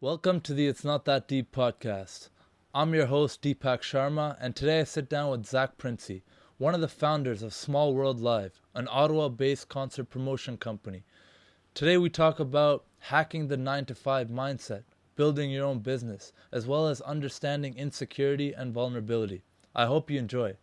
Welcome to the It's Not That Deep podcast. I'm your host, Deepak Sharma, and today I sit down with Zach Princi, one of the founders of Small World Live, an Ottawa-based concert promotion company. Today we talk about hacking the 9-to-5 mindset, building your own business, as well as understanding insecurity and vulnerability. I hope you enjoy.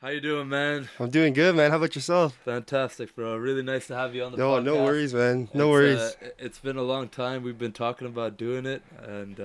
How you doing, man? I'm doing good, man. How about yourself? Fantastic, bro. Really nice to have you on the No, podcast. no worries, man. No worries. It's been a long time. We've been talking about doing it, and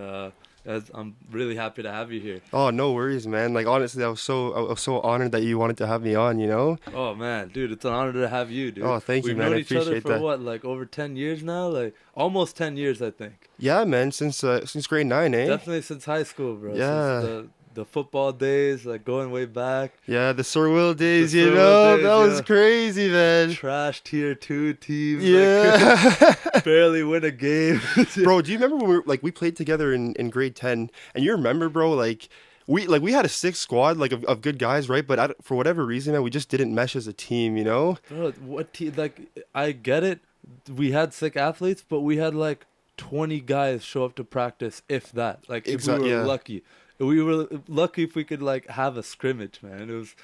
I'm really happy to have you here. Oh, no worries, man. Like honestly, I was so honored that you wanted to have me on, you know? Oh man, dude, it's an honor to have you, dude. Oh, thank you, We've man. known I each other appreciate for that. what, like over 10 years now? Like almost 10 years, I think. Yeah, man, since grade 9, eh? Definitely since high school, bro. Yeah. Since the football days, like going way back. Yeah, the Sir Will days, The you Sir Will know? days, That was yeah. crazy, man. Trash tier 2 teams. Yeah. Like, barely win a game. Bro, do you remember when we played together in grade 10? And you remember, bro, we had a sick squad of good guys, right? But for whatever reason, man, we just didn't mesh as a team, you know? Bro, what team? Like, I get it. We had sick athletes, but we had like 20 guys show up to practice, if that. Like, if we were Yeah. lucky. We were lucky if we could like have a scrimmage, man. It was,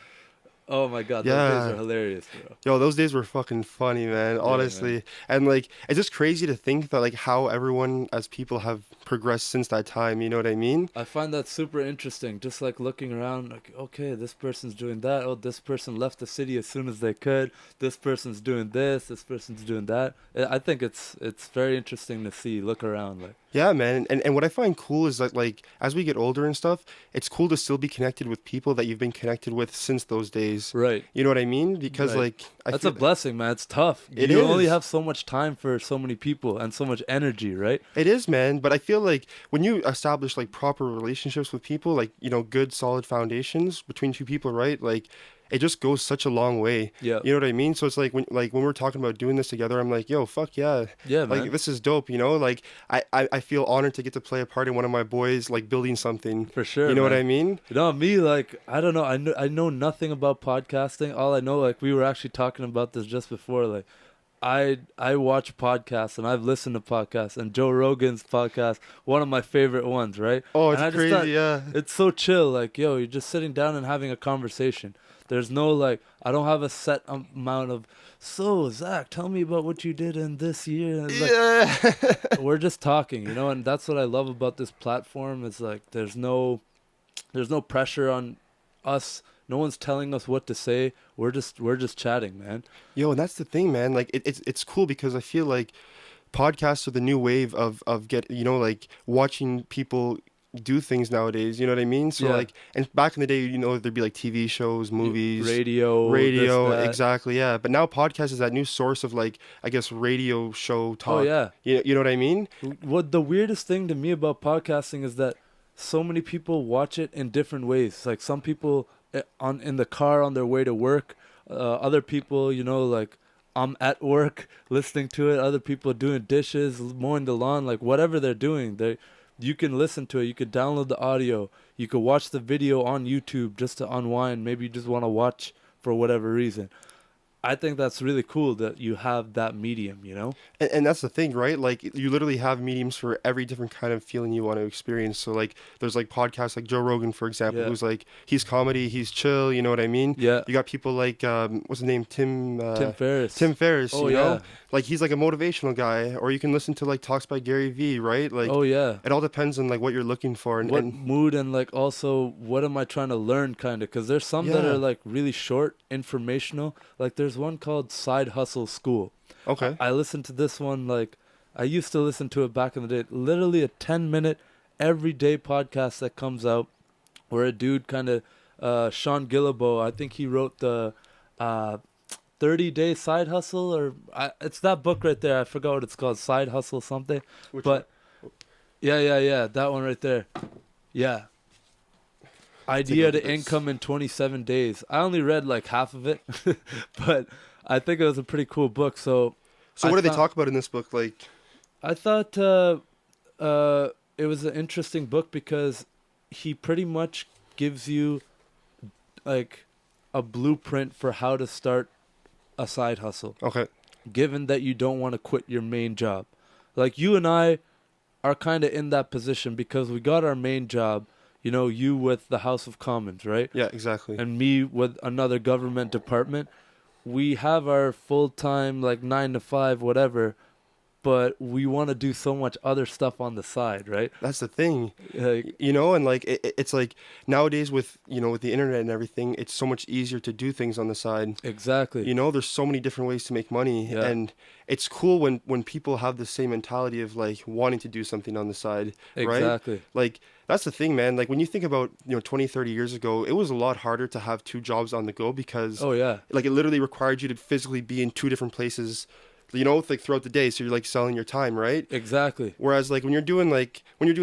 oh my god, those days Yeah. are hilarious, bro. Yo, those days were fucking funny, man, Yeah, man. honestly. And like it's just crazy to think that like how everyone as people have progressed since that time, you know what I mean? I find that super interesting. Just like looking around, like, okay, this person's doing that. Oh, this person left the city as soon as they could. This person's doing this. This person's doing that. I think it's very interesting to see. Look around, like. Yeah, man. And what I find cool is that like as we get older and stuff, it's cool to still be connected with people that you've been connected with since those days. Right. You know what I mean? Because Right. like I That's feel a blessing, man. It's tough. it You only is. have so much time for so many people and so much energy, right? It is, man. But I feel like when you establish like proper relationships with people, like, you know, good solid foundations between two people, right? Like it just goes such a long way. Yeah. You know what I mean? So it's like when we're talking about doing this together, I'm like, yo, fuck yeah. Yeah, Like man. this is dope, you know? Like I feel honored to get to play a part in one of my boys like building something. For sure, You know what man. I mean? You know, me, like, I don't know. I know nothing about podcasting. All I know, like, we were actually talking about this just before. Like, I watch podcasts and I've listened to podcasts, and Joe Rogan's podcast, one of my favorite ones, right? Oh, And it's I just thought crazy, yeah. it's so chill. Like, yo, you're just sitting down and having a conversation. There's no like, I don't have a set amount of. So Zach, tell me about what you did in this year. And it's like, Yeah. we're just talking, you know, and that's what I love about this platform. Is like there's no pressure on us. No one's telling us what to say. We're just chatting, man. Yo, and that's the thing, man. Like it's cool because I feel like podcasts are the new wave of get, you know, like watching people do things nowadays, you know what I mean? So Yeah. like, and back in the day, you know, there'd be like TV shows, movies, Radio, this, that. exactly, yeah. But now podcast is that new source of like, I guess, radio show talk. Oh yeah. You know what I mean? What the weirdest thing to me about podcasting is that so many people watch it in different ways. Like some people on in the car on their way to work, other people, you know, like I'm at work listening to it. Other people doing dishes, mowing the lawn, like whatever they're doing, you can listen to it. You could download the audio. You could watch the video on YouTube just to unwind. Maybe you just want to watch for whatever reason. I think that's really cool that you have that medium, you know? And that's the thing, right? Like you literally have mediums for every different kind of feeling you want to experience. So like there's like podcasts like Joe Rogan, for example, Yeah. who's like he's comedy, he's chill, you know what I mean? Yeah. You got people like what's his name? Tim Ferriss. Tim Ferriss, Oh, you know? yeah. Like he's like a motivational guy. Or you can listen to like talks by Gary Vee, right? Like Oh yeah. it all depends on like what you're looking for What and mood and like also what am I trying to learn kind of, because there's some that Yeah. are like really short, informational. Like there's one called Side Hustle School. okay. I listened to this one, like I used to listen to it back in the day. Literally a 10-minute everyday podcast that comes out where a dude kind of Sean Gillibo, I think he wrote the 30-day side hustle, or it's that book right there. I forgot what it's called, Side Hustle something. Which But yeah, that one right there. Yeah. Idea look at to this. income in 27 days. I only read like half of it, but I think it was a pretty cool book. So So I what do they found talk about in this book? Like, I thought it was an interesting book because he pretty much gives you like a blueprint for how to start a side hustle, okay, given that you don't want to quit your main job. Like you and I are kind of in that position because we got our main job, you know, you with the House of Commons, right? yeah, exactly. And me with another government department. We have our full-time like 9 to 5 whatever, but we want to do so much other stuff on the side, right? That's the thing, Like you know, and like it's like nowadays with with the internet and everything, it's so much easier to do things on the side. exactly. You know, there's so many different ways to make money, Yeah, and it's cool when people have the same mentality of like wanting to do something on the side, right? exactly. Like that's the thing, man. Like when you think about, 20, 30 years ago, it was a lot harder to have two jobs on the go because Oh yeah. like it literally required you to physically be in two different places, like throughout the day, so you're like selling your time, right? Exactly. Whereas like when you're doing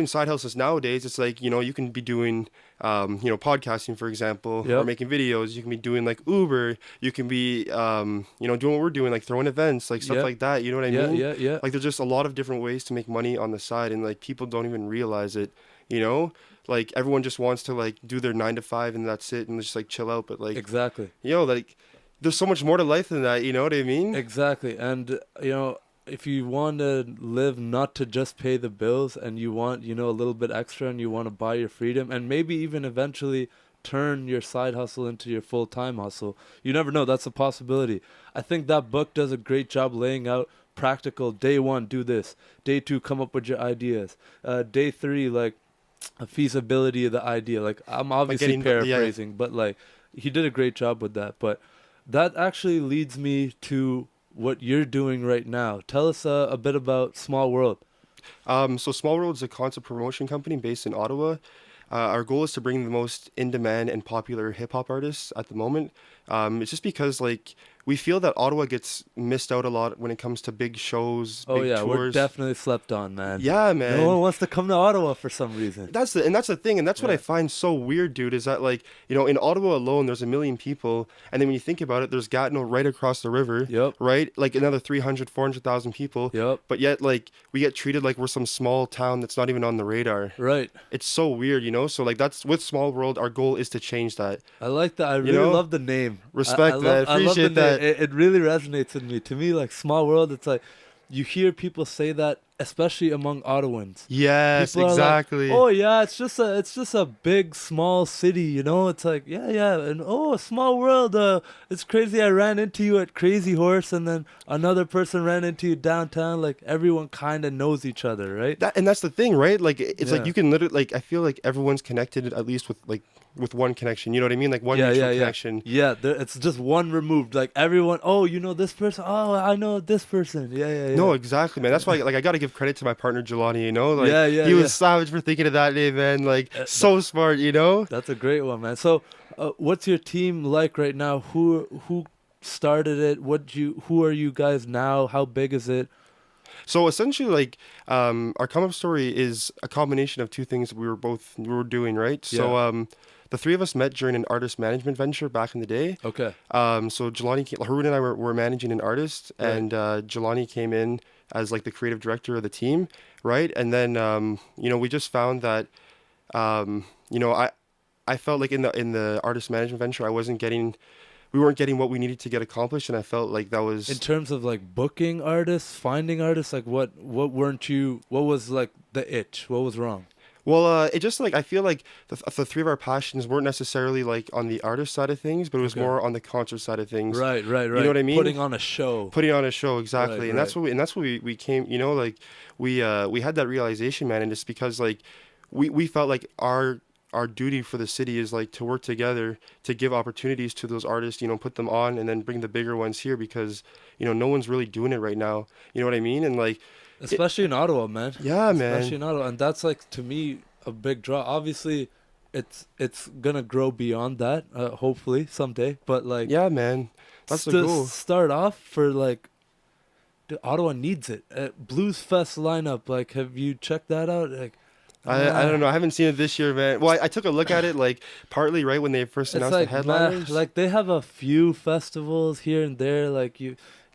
side hustles nowadays, it's like, you can be doing podcasting, for example, or Yep. making videos. You can be doing like Uber. You can be doing what we're doing, like throwing events, like stuff Yep. like that. You know what I Yeah, mean? yeah, yeah. Like there's just a lot of different ways to make money on the side, and like people don't even realize it. You know, like everyone just wants to like do their 9 to 5 and that's it, and just like chill out. But like, Exactly. like there's so much more to life than that. You know what I mean? Exactly. And if you want to live not to just pay the bills and you want, a little bit extra and you want to buy your freedom and maybe even eventually turn your side hustle into your full-time hustle. You never know, that's a possibility. I think that book does a great job laying out practical day 1 do this, day 2 come up with your ideas, day 3 like a feasibility of the idea. Like I'm Like obviously getting, yeah. paraphrasing, but like he did a great job with that. But that actually leads me to what you're doing right now. Tell us a bit about Small World. So Small World is a concert promotion company based in Ottawa. Our goal is to bring the most in-demand and popular hip-hop artists at the moment. It's just because like we feel that Ottawa gets missed out a lot when it comes to big shows, Oh big yeah, we're tours. definitely slept on, man. Yeah, No man. one wants to come to Ottawa for some reason. That's the thing, and that's what I Yeah. find so weird, dude, is that like, in Ottawa alone there's a million people, and then when you think about it, there's Gatineau right across the river, Yep. right? Like another 300, 400,000 people, Yep. but yet like we get treated like we're some small town that's not even on the radar. Right. It's so weird, So like that's with Small World, our goal is to change that. I like that. I You really know? love the name. I Respect, love man. I love the Appreciate name. that. It really resonates with me. To me, like Small World, it's like you hear people say that, especially among Ottawans. Yes, People are like, exactly. "Oh yeah, it's just a big small city, you know." It's like, "Yeah, yeah." And, "Oh, a small world. It's crazy. I ran into you at Crazy Horse and then another person ran into you downtown." Like everyone kind of knows each other, right? And that's the thing, right? Like it's like Yeah. you can literally like I feel like everyone's connected at least with one connection. You know what I mean? Like one Yeah, mutual yeah, yeah. connection. Yeah, it's just one removed. Like everyone, "Oh, you know this person? Oh, I know this person." Yeah, yeah, No, yeah. exactly, man. That's why like I got to give credit to my partner Jelani, Like Yeah, yeah, he yeah. was savage for thinking of that name, man. Like That, so smart. that's a great one, man. So, what's your team like right now? Who started it? Who are you guys now? How big is it? So essentially, like, our come up story is a combination of two things that we were doing, right? Yeah. So, the three of us met during an artist management venture back in the day. Okay. So Haroon and I were managing an artist, Right. and Jelani came in as like the creative director of the team, right? And then, we just found that, um, you know, I I felt like in the artist management venture, we weren't getting what we needed to get accomplished, and I felt like that In was. terms of like booking artists, finding artists, like what weren't you? What was like the itch? What was wrong? Well, it just like I feel like the three of our passions weren't necessarily like on the artist side of things, but it was Okay. more on the concert side of things. Right, right, You know right. what I mean? Putting on a show. Putting on a show Right, exactly, and right. that's what we came. Like we had that realization, man, and it's because like we felt like our duty for the city is like to work together to give opportunities to those artists, put them on, and then bring the bigger ones here because no one's really doing it right now. You know what I mean? And like it, Especially in Ottawa, man. yeah, Especially man. in Ottawa, and that's like to me a big draw. Obviously, it's gonna grow beyond that, hopefully someday. But like, Yeah, man. That's the goal. start off for like, dude, Ottawa needs it. Blues Fest lineup. Like, have you checked that out? Like, I uh, don't know. I haven't seen it this year, man. Well, I took a look at it like partly right when they first it's announced the like meh. headliners. Like they have a few festivals here and there. Like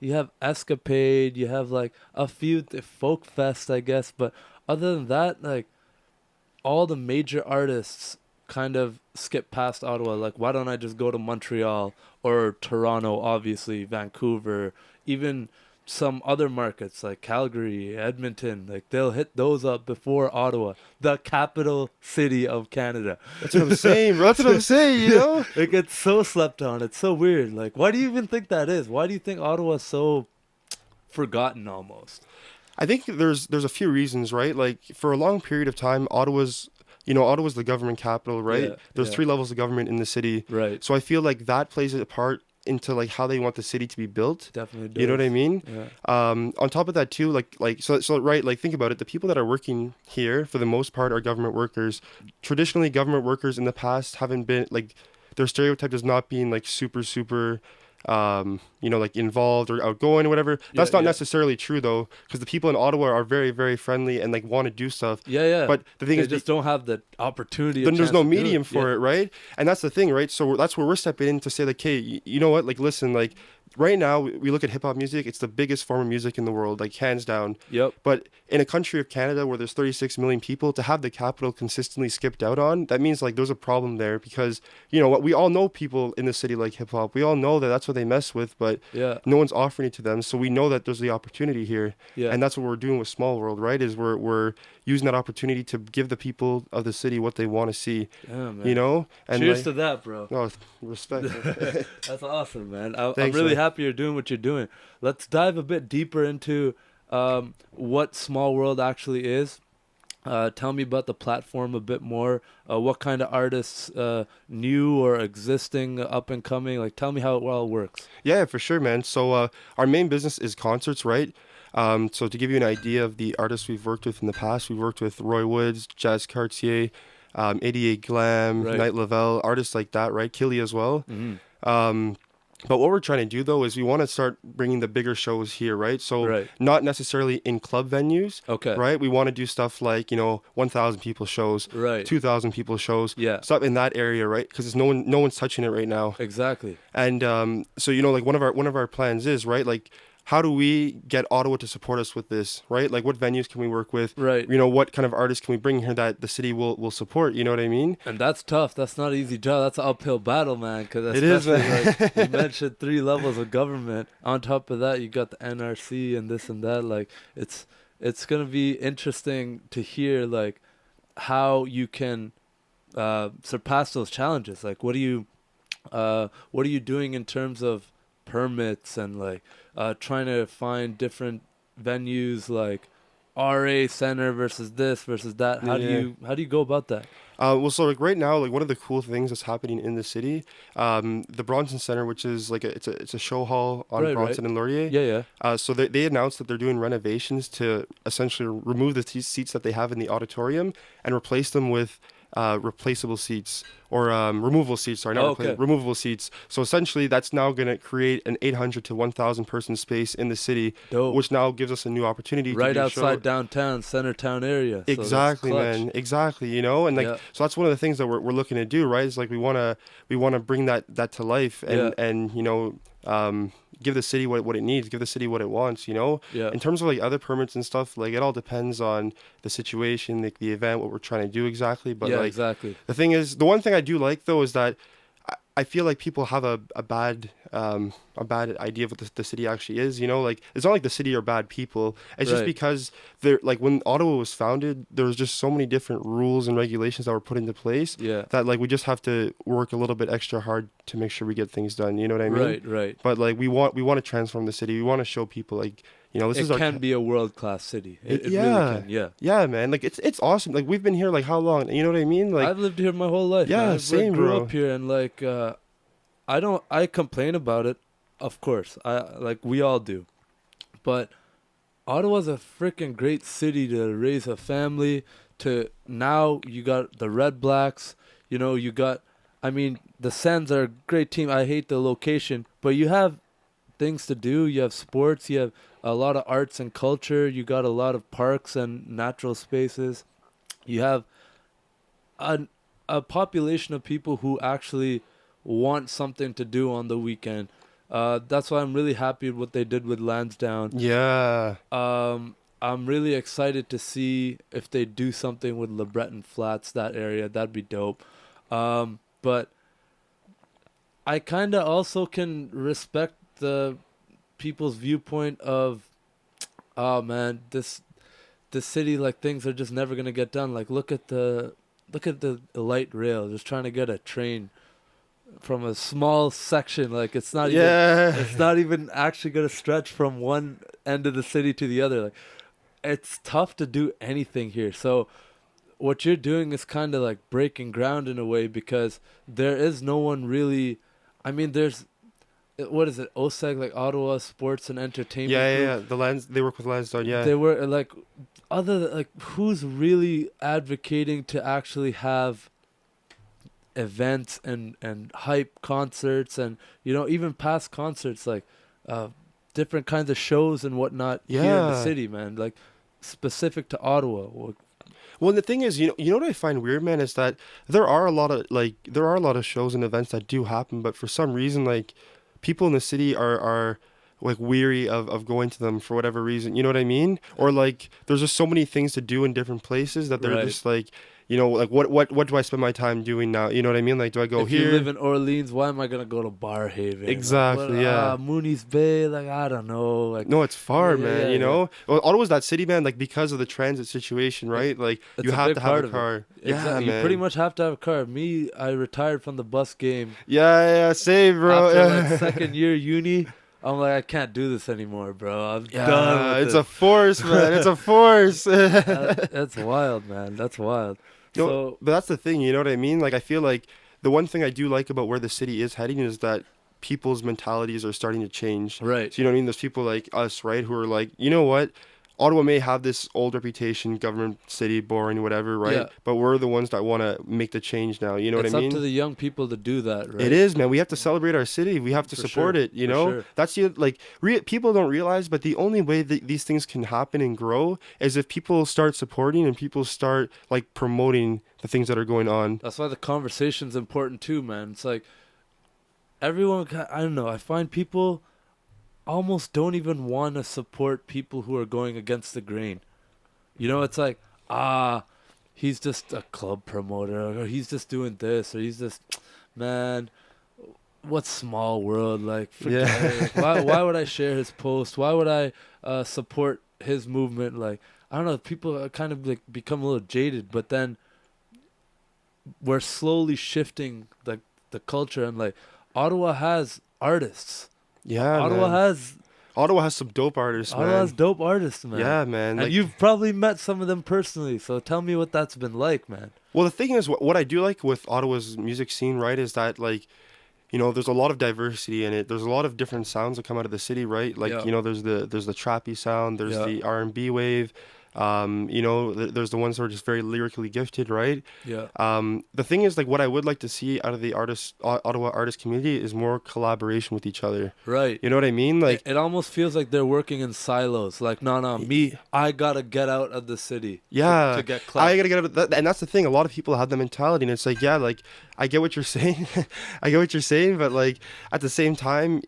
you have Escapade, you have like a few folk fest, I guess, but other than that, like all the major artists kind of skip past Ottawa. Like, why don't I just go to Montreal or Toronto, obviously, Vancouver, even some other markets like Calgary, Edmonton, like they'll hit those up before Ottawa, the capital city of Canada. That's what I'm saying, bro. That's what I'm saying, you know? It gets so slept on. It's so weird. Like, why do you even think that is? Why do you think Ottawa's so forgotten almost? I think there's a few reasons, right? Like for a long period of time, Ottawa's the government capital, right? Yeah, There's yeah, three levels of government in the city. right. So I feel like that plays a part into like how they want the city to be built. Definitely You know what I does. mean? Yeah, On top of that too, so right, like think about it. The people that are working here for the most part are government workers. Traditionally, government workers in the past haven't been like their stereotype as not being like super like involved or outgoing or whatever. yeah, That's not yeah. necessarily true though, because the people in Ottawa are very, very friendly and like want to do stuff. Yeah, yeah. But the thing They is, just don't have the opportunity or then there's chance no to do it. medium Yeah. for it, right? And that's the thing, right? So that's where we're stepping in to say like, hey, you know what? Like, listen, like right now we look at hip hop music. It's the biggest form of music in the world, like hands down. Yep. But in a country of Canada where there's 36 million people, to have the capital consistently skipped out on, that means like there's a problem there because you know what? We all know people in the city like hip hop. We all know that that's what they mess with, but Yeah. no one's offering it to them. So we know that there's the opportunity here, Yeah. and that's what we're doing with Small World, right? Is we're using that opportunity to give the people of the city what they want to see, Yeah, you man. know? And Cheers like, to that, bro. oh, respect. That's awesome, man. I'm Thanks, really man. happy you're doing what you're doing. Let's dive a bit deeper into what Small World actually is. Tell me about the platform a bit more. What kind of artists, new or existing, up and coming? Like, tell me how it all works. Yeah, for sure, man. So our main business is concerts, right? So to give you an idea of the artists we've worked with in the past, we've worked with Roy Woods, Jazz Cartier, 88 Glam, Right. Night Lavelle, artists like that, right? Killy as well. Hmm. Um, but what we're trying to do though is we want to start bringing the bigger shows here, right? So Right. not necessarily in club venues, Okay. right? We want to do stuff like 1,000 people shows, Right. 2,000 people shows, Yeah. stuff in that area, right? Because no one's touching it right now. Exactly. And so like one of our plans is right, like how do we get Ottawa to support us with this, right? Like what venues can we work with? Right. What kind of artists can we bring here that the city will support? You know what I mean? And that's tough. That's not an easy job. That's an uphill battle, man. Because It is, especially like man. you mentioned, three levels of government. On top of that, you got the NRC and this and that. Like it's gonna be interesting to hear like how you can surpass those challenges. Like what are you doing in terms of permits and like trying to find different venues like RA center versus this versus that. Yeah. How do you go about that? Well, so like right now, like one of the cool things that's happening in the city, the Bronson Center, which is like it's a show hall on Right, right. Bronson and Laurier. Yeah, yeah. So they announced that they're doing renovations to essentially remove the seats that they have in the auditorium and replace them with replaceable seats or removable seats. Sorry, Oh, not okay. removable seats. So essentially, that's now going to create an 800 to 1,000 person space in the city, Dope. which now gives us a new opportunity to Right do show. outside downtown, center town area. So that's Exactly, clutch. man. Exactly. And like Yeah, so that's one of the things that we're looking to do, right? Is like we want to bring that to life yeah, and give the city what it needs, give the city what it wants. yeah, In terms of like other permits and stuff, like it all depends on the situation, like the event, what we're trying to do exactly. But yeah. like Exactly. the thing is, the one thing I do like though is that I feel like people have a bad idea of what the city actually is. Like it's not like the city are bad people. It's just Right. because they're like when Ottawa was founded, there was just so many different rules and regulations that were put into place Yeah. that like we just have to work a little bit extra hard to make sure we get things done. You know what I mean? Right. Right. But like we want to transform the city. We want to show people like this It is our can be a world class city. It really yeah. can. Yeah. Yeah, man. Like it's awesome. Like we've been here like how long? You know what I mean? Like I've lived here my whole life, yeah, man. I same, grew bro. up here, and like I complain about it, of course. I like we all do, but Ottawa's a freaking great city to raise a family. To now, you got the Red Blacks. You got. I mean, the Sens are a great team. I hate the location, but you have things to do. You have sports. You have a lot of arts and culture. You got a lot of parks and natural spaces. You have a a population of people who actually want something to do on the weekend. That's why I'm really happy with what they did with Lansdowne. Yeah. I'm really excited to see if they do something with LeBreton Flats, that area. That'd be dope. But I kind of also can respect the people's viewpoint of, oh man, this city, like, things are just never gonna get done. Like, look at the light rail, just trying to get a train from a small section. Like, Yeah. it's not even actually gonna stretch from one end of the city to the other. Like, it's tough to do anything here. So what you're doing is kind of like breaking ground in a way, because there is no one really. I mean, there's, what is it, OSEG, like Ottawa Sports and Yeah, Entertainment yeah, Group. yeah. They work with Lansdowne, yeah. They were like, like, who's really advocating to actually have events and hype concerts, and even past concerts, like uh different kinds of shows and whatnot here in the Yeah. city, man, like specific to Ottawa. Well, the thing is, you know what I find weird, man, is that there are a lot of shows and events that do happen, but for some reason, like, people in the city are like weary of going to them for whatever reason. You know what I mean? Or like, there's just so many things to do in different places that they're Right. just like, like what do I spend my time doing now? You know what I mean? Like, do I go If you live here? in Orleans, why am I gonna go to Barhaven? Like, what? Exactly. Yeah. Mooney's Bay. Like, I don't know. Like, No, it's far, yeah, man. yeah, yeah. Well, Ottawa's that city, man. Like, because of the transit situation, It, right? Like, you it's a have big to have a part of it. car. Yeah, Exactly. You pretty man. much have to have a car. Me, I retired from the bus game Yeah, yeah, same, bro. after like Yeah. second year uni. I'm like, I can't do this anymore, bro. I'm done Yeah, with it's this. a force, man. It's a force. That's wild, man. That's wild. No, So, but that's the thing, you know what I mean? Like, I feel like the one thing I do like about where the city is heading is that people's mentalities are starting to change. right. So, you know what I mean? There's people like us, right, who are like, you know what? Ottawa may have this old reputation, government city, boring, whatever, right? Yeah. But we're the ones that want to make the change now. You know what I It's up to mean? the young people to do that, It right? is, man. We have to celebrate our city. We have to For support sure. it. You For know, sure. that's the like people don't realize, but the only way that these things can happen and grow is if people start supporting and people start like promoting the things that are going on. That's why the conversation's important too, man. It's like everyone, I don't know. I find people almost don't even want to support people who are going against the grain. It's like, ah, he's just a club promoter, or he's just doing this, or he's just, man, what small world? Like, forget it. Yeah. Like, why would I share his post? Why would I support his movement? Like, I don't know. People are kind of like become a little jaded, but then we're slowly shifting the culture, and like Ottawa has artists. Yeah, Ottawa man. has Ottawa has some dope artists, Ottawa has man. dope artists, man. Yeah, man. And Like, you've probably met some of them personally, so tell me what that's been like, man. well, the thing is, what I do like with Ottawa's music scene, right, is that like, there's a lot of diversity in it. There's a lot of different sounds that come out of the city, right? Like, Yeah, there's the trappy sound, there's yeah, the R&B wave, there's the ones that are just very lyrically gifted, right? yeah. The thing is, like, what I would like to see out of the Ottawa artist community is more collaboration with each other. Right. You know what I mean? It, Like, it almost feels like they're working in silos. Like, no, no, y- I gotta get out of the city to yeah, get I clout. gotta get out of that, and that's the thing. A lot of people have the mentality, and it's like, yeah, like, I get what you're saying, I get what you're saying, but like at the same time,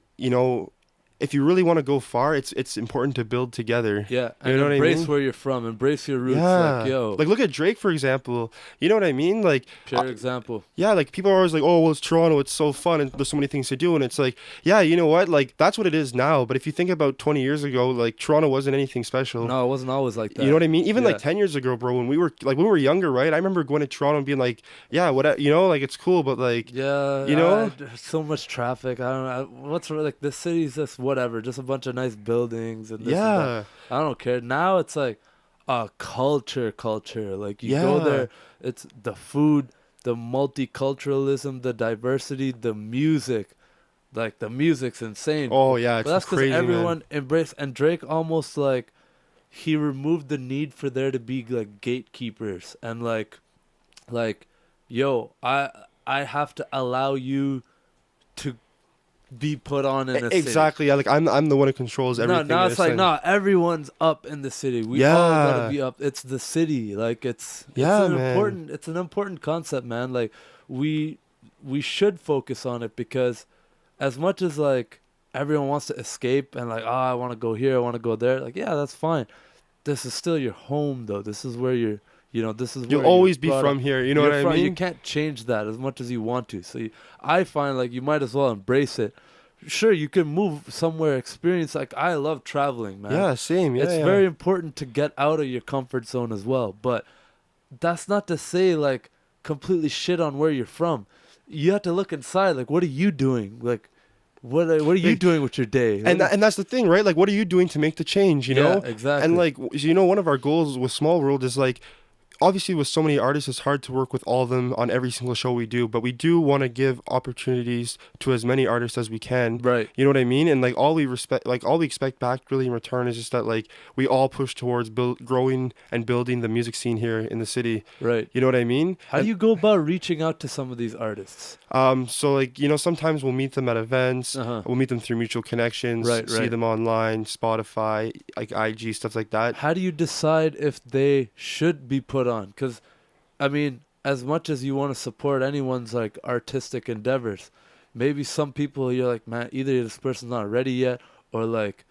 if you really want to go far, it's important to build together. Yeah, You and know what I embrace mean? where you're from. Embrace your roots. Like, Yeah. yo, Like, look at Drake, for example. You know what I mean? Like, pure example. yeah, like, people are always like, oh, well, it's Toronto, it's so fun, and there's so many things to do. And it's like, yeah, you know what? Like, that's what it is now. But if you think about 20 years ago, like, Toronto wasn't anything special. No, it wasn't always like You know that. what I mean? Even like Yeah. 10 years ago, bro, when we were younger, right? I remember going to Toronto and being like, yeah, like, it's cool, but like, you Yeah, know? there's so much traffic. I don't know. Like, this city's just whatever, just a bunch of nice buildings and this and that. Yeah. I don't care. Now it's like a culture. Like, you go Yeah. there, it's the food, the multiculturalism, the diversity, the music. Like, the music's insane. Oh, yeah, But it's that's because crazy, man. everyone embraced, and Drake almost like he removed the need for there to be like gatekeepers, and like, yo, I have to allow you to be put on in a city. Exactly. Yeah, like, I'm the one who controls No, everything now in a it's like, sense. no, everyone's up in the city. We all gotta Yeah. be up. It's the city. Like, it's Yeah, an man. important concept, man. Like, we we should focus on it, because as much as like everyone wants to escape and like, I want to go here, I want to go there. Like, yeah, that's fine. This is still your home, though. This is where you're, this is You'll where you're always be brought from up. here. You know You're what I from. You mean? can't change that as much as you want to. So I find like you might as well embrace it. Sure, you can move somewhere, experience. Like I love traveling, man. Yeah, same. Yeah, It's yeah. very important to get out of your comfort zone as well. But that's not to say like completely shit on where you're from. You have to look inside. Like, what are you doing? Like, what are you Like, doing with your day? and that's the thing, right? Like, what are you doing to make the change? You Yeah, know? And exactly. like, one of our goals with Small World is like, obviously with so many artists it's hard to work with all of them on every single show we do, but we do want to give opportunities to as many artists as we can. Right, You know what I mean? And like all we expect back really in return is just that like we all push towards growing and building the music scene here in the city. right. You know what I mean? How do you go about reaching out to some of these artists? So like, sometimes we'll meet them at events, Uh huh. we'll meet them through mutual connections, Right, see right. them online, Spotify, like IG, stuff like that. How do you decide if they should be put on? Because, I mean, as much as you want to support anyone's like artistic endeavors, maybe some people you're like, man, either this person's not ready yet, or like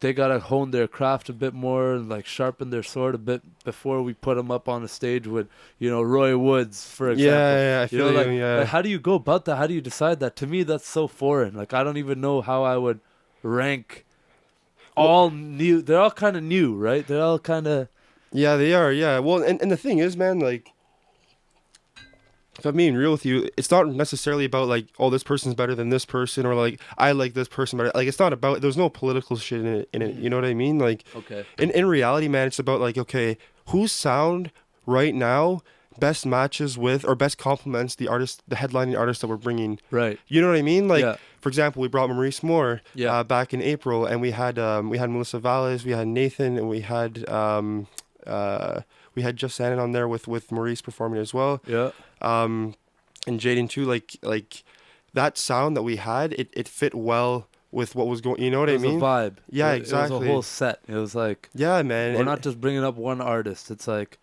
they gotta hone their craft a bit more and like sharpen their sword a bit before we put them up on a stage with, Roy Woods, for Yeah, example. yeah, I feel you, Like yeah. how do you go about that? How do you decide that? To me, that's so foreign. Like I don't even know how I would rank Well, all new. They're all kind of new, right? They're all kind of yeah, they are, yeah. Well, and the thing is, man, like, if I'm being real with you, it's not necessarily about like, oh, this person's better than this person, or like, I like this person better. Like, it's not about. There's no political shit in it. You know what I mean? Like, okay. in reality, man, it's about like, okay, whose sound right now best matches with or best complements the artist, the headlining artist that we're bringing. Right. You know what I mean? Like, Yeah. for example, we brought Maurice Moore Yeah. back in April, and we had Melissa Valles, we had Nathan, and we had Just Shannon on there with Maurice performing as well, Yeah. um, and Jaden too. Like that sound that we had, it fit well with what was going. You know what It I was a mean? vibe. Yeah, It was a exactly. whole set. It was like Yeah, man. we're And not just bringing up one artist. It's like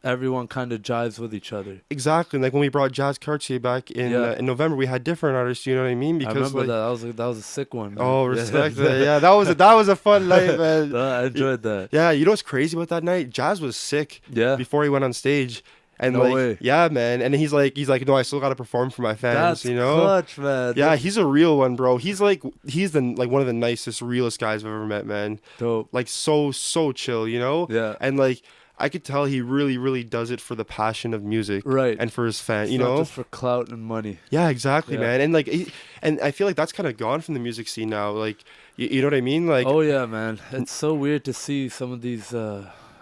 everyone kind of jives with each other. exactly. Like when we brought Jazz Cartier back Yeah. in November, we had different artists. You know what I mean? I Because remember like, that was a sick one, man. oh, Yeah. respect that. Yeah, that was a fun night, man. No, I enjoyed that. Yeah, you know what's crazy about that night? Jazz was sick Yeah. before he went on stage. And No like, way. yeah, man. And he's like, no, I still gotta perform for my fans, That's you know? clutch, man. Yeah, That's he's a real one, bro. He's one of the nicest, realest guys I've ever met, man. dope. Like so chill, you know? Yeah. And like I could tell he really, really does it for the passion of music Right. and for his fan, It's you not know? just for clout and money. Yeah, exactly, Yeah. man. And like, and I feel like that's kind of gone from the music scene now. Like, you know what I mean? Like, Oh yeah, man. It's so weird to see some of these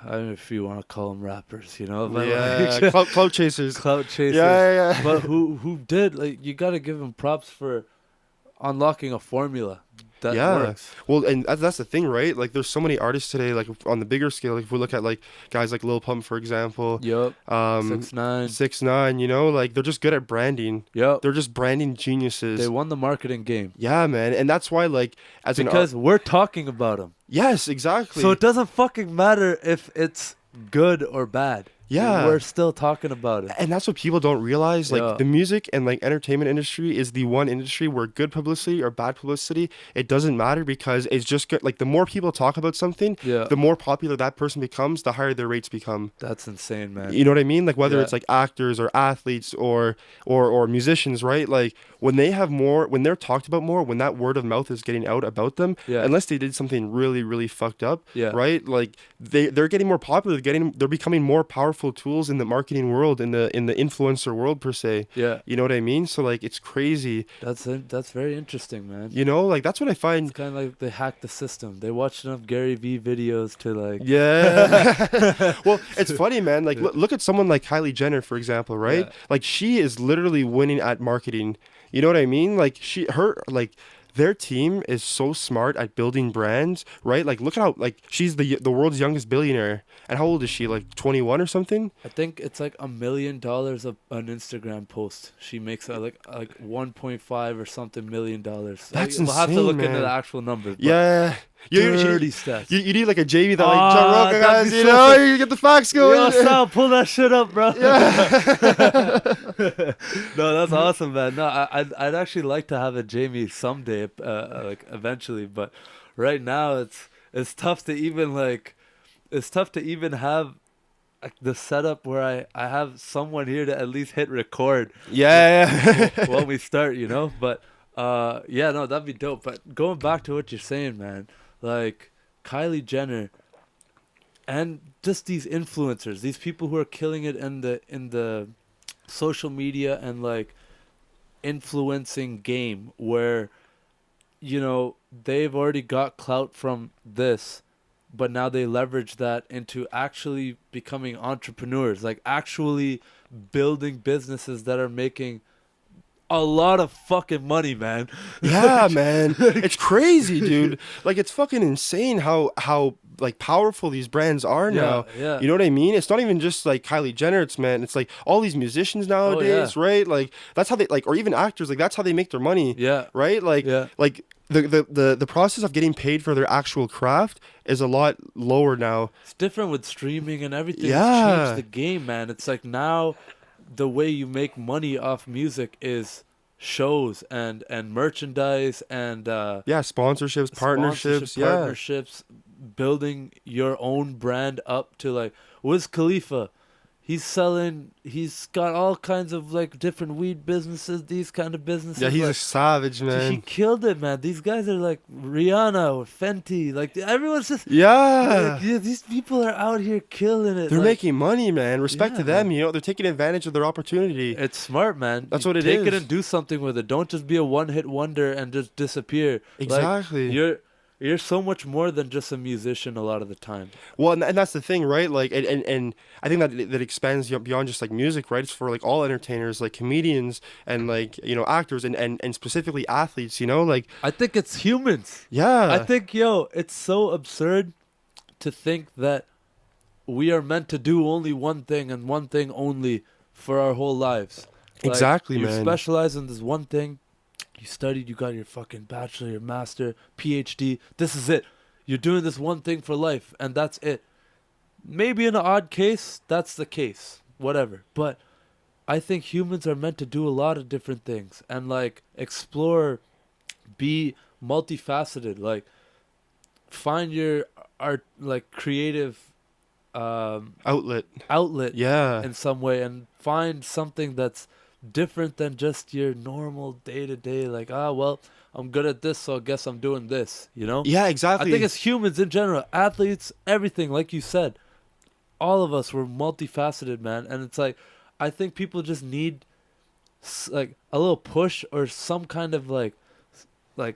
I don't know if you want to call them rappers, but yeah, like clout chasers. clout chasers. Yeah, yeah, yeah. But who did like you got to give them props for unlocking a formula that Yeah. works. Well, and that's the thing, right? Like, there's so many artists today. Like on the bigger scale, like if we look at like guys like Lil Pump, for example, Yup. um, 6ix9ine. 6ix9ine, like they're just good at branding. Yup. They're just branding geniuses. They won the marketing game Yeah, man, and that's why like as an because we're talking about them. yes, exactly. So it doesn't fucking matter if it's good or bad. Yeah. We're still talking about it. And that's what people don't realize. Like Yeah. the music and like entertainment industry is the one industry where good publicity or bad publicity, it doesn't matter because it's just good. Like the more people talk about something, Yeah. the more popular that person becomes, the higher their rates become. That's insane, man. You know what I mean? Like whether Yeah. it's like actors or athletes or musicians, right? Like when they have more, when they're talked about more, when that word of mouth is getting out about them, Yeah. unless they did something really, really fucked up, Yeah. right? Like they're getting more popular, they're becoming more powerful tools in the marketing world, in the influencer world per se. Yeah. You know what I mean? So like it's crazy. That's very interesting, man. Like that's what I It's find. kind of like they hacked the system. They watched enough Gary Vee videos to like. Yeah. Well, it's funny, man. Like look at someone like Kylie Jenner, for example, right? Yeah. Like she is literally winning at marketing. You know what I mean? Like their team is so smart at building brands, right? Like look at how like she's the world's youngest billionaire. And how old is she? Like 21 or something? I think it's like $1 million of an Instagram post. She makes like 1.5 or something $1 million. That's We'll have to insane, look into man. the actual numbers. But Yeah. Dirty stats. You need like a JV that like Joe Ah, Rogan that'd has, be you so know, sick. you get the facts Yo, going. Sal, pull that shit up, bro. Yeah. No, that's awesome, man. No, I'd actually like to have a Jamie someday, like eventually, but right now it's tough to even like it's tough to even have like the setup where I have someone here to at least hit record Yeah, yeah. when we start, you know. But yeah, no, that'd be dope. But going back to what you're saying, man, like Kylie Jenner and just these influencers, these people who are killing it in the social media and like influencing game where you know they've already got clout from this, but now they leverage that into actually becoming entrepreneurs, like actually building businesses that are making a lot of fucking money, man. Yeah, man. It's crazy, dude. Like it's fucking insane how like powerful these brands are Yeah, now. yeah. You know what I mean? It's not even just like Kylie Jenner, it's like all these musicians Oh yeah. nowadays, right? Like that's how they like or even actors, like that's how they make their money, Yeah. right? Yeah. Like the process of getting paid for their actual craft is a lot lower now. It's different with streaming and everything. It's changed Yeah. the game, man. It's like now the way you make money off music is shows and merchandise and Yeah, sponsorships, sponsorship partnerships, yeah. partnerships, building your own brand up to like Wiz Khalifa. He's got all kinds of like different weed businesses, these kind of Yeah, businesses. he's a Like, savage, dude, he man. killed it, man. These guys are like Rihanna or Fenty. Like everyone's just like, Yeah. yeah, these people are out here killing it. They're Like, making money, man. Respect to yeah, them. man. You know, they're taking advantage of their opportunity. It's smart, man. That's You what it take it is. and do something with it. Don't just be a one-hit wonder and just disappear. Like Exactly. you're so much more than just a musician a lot of the time. Well, and that's the thing, right? Like, and I think that expands beyond just like music, right? It's for like all entertainers, like comedians and like, you know, actors and specifically athletes, you know? Like, I think it's humans. I yeah, think, yo, it's so absurd to think that we are meant to do only one thing and one thing only for our whole lives. Like, exactly, you man. specialize in this one thing. You studied, you got your fucking bachelor, your master, PhD. This is it. You're doing this one thing for life, and that's it. Maybe in an odd case, that's the case. Whatever. But I think humans are meant to do a lot of different things and like explore, be multifaceted. Like find your art, like creative Outlet. outlet Yeah. in some way and find something that's different than just your normal day to day. Like, well, I'm good at this, so I guess I'm doing this, you know? Yeah, I exactly. think it's humans in general, athletes, everything, like you said. All of us were multifaceted, man. And it's like, I think people just need like a little push or some kind of like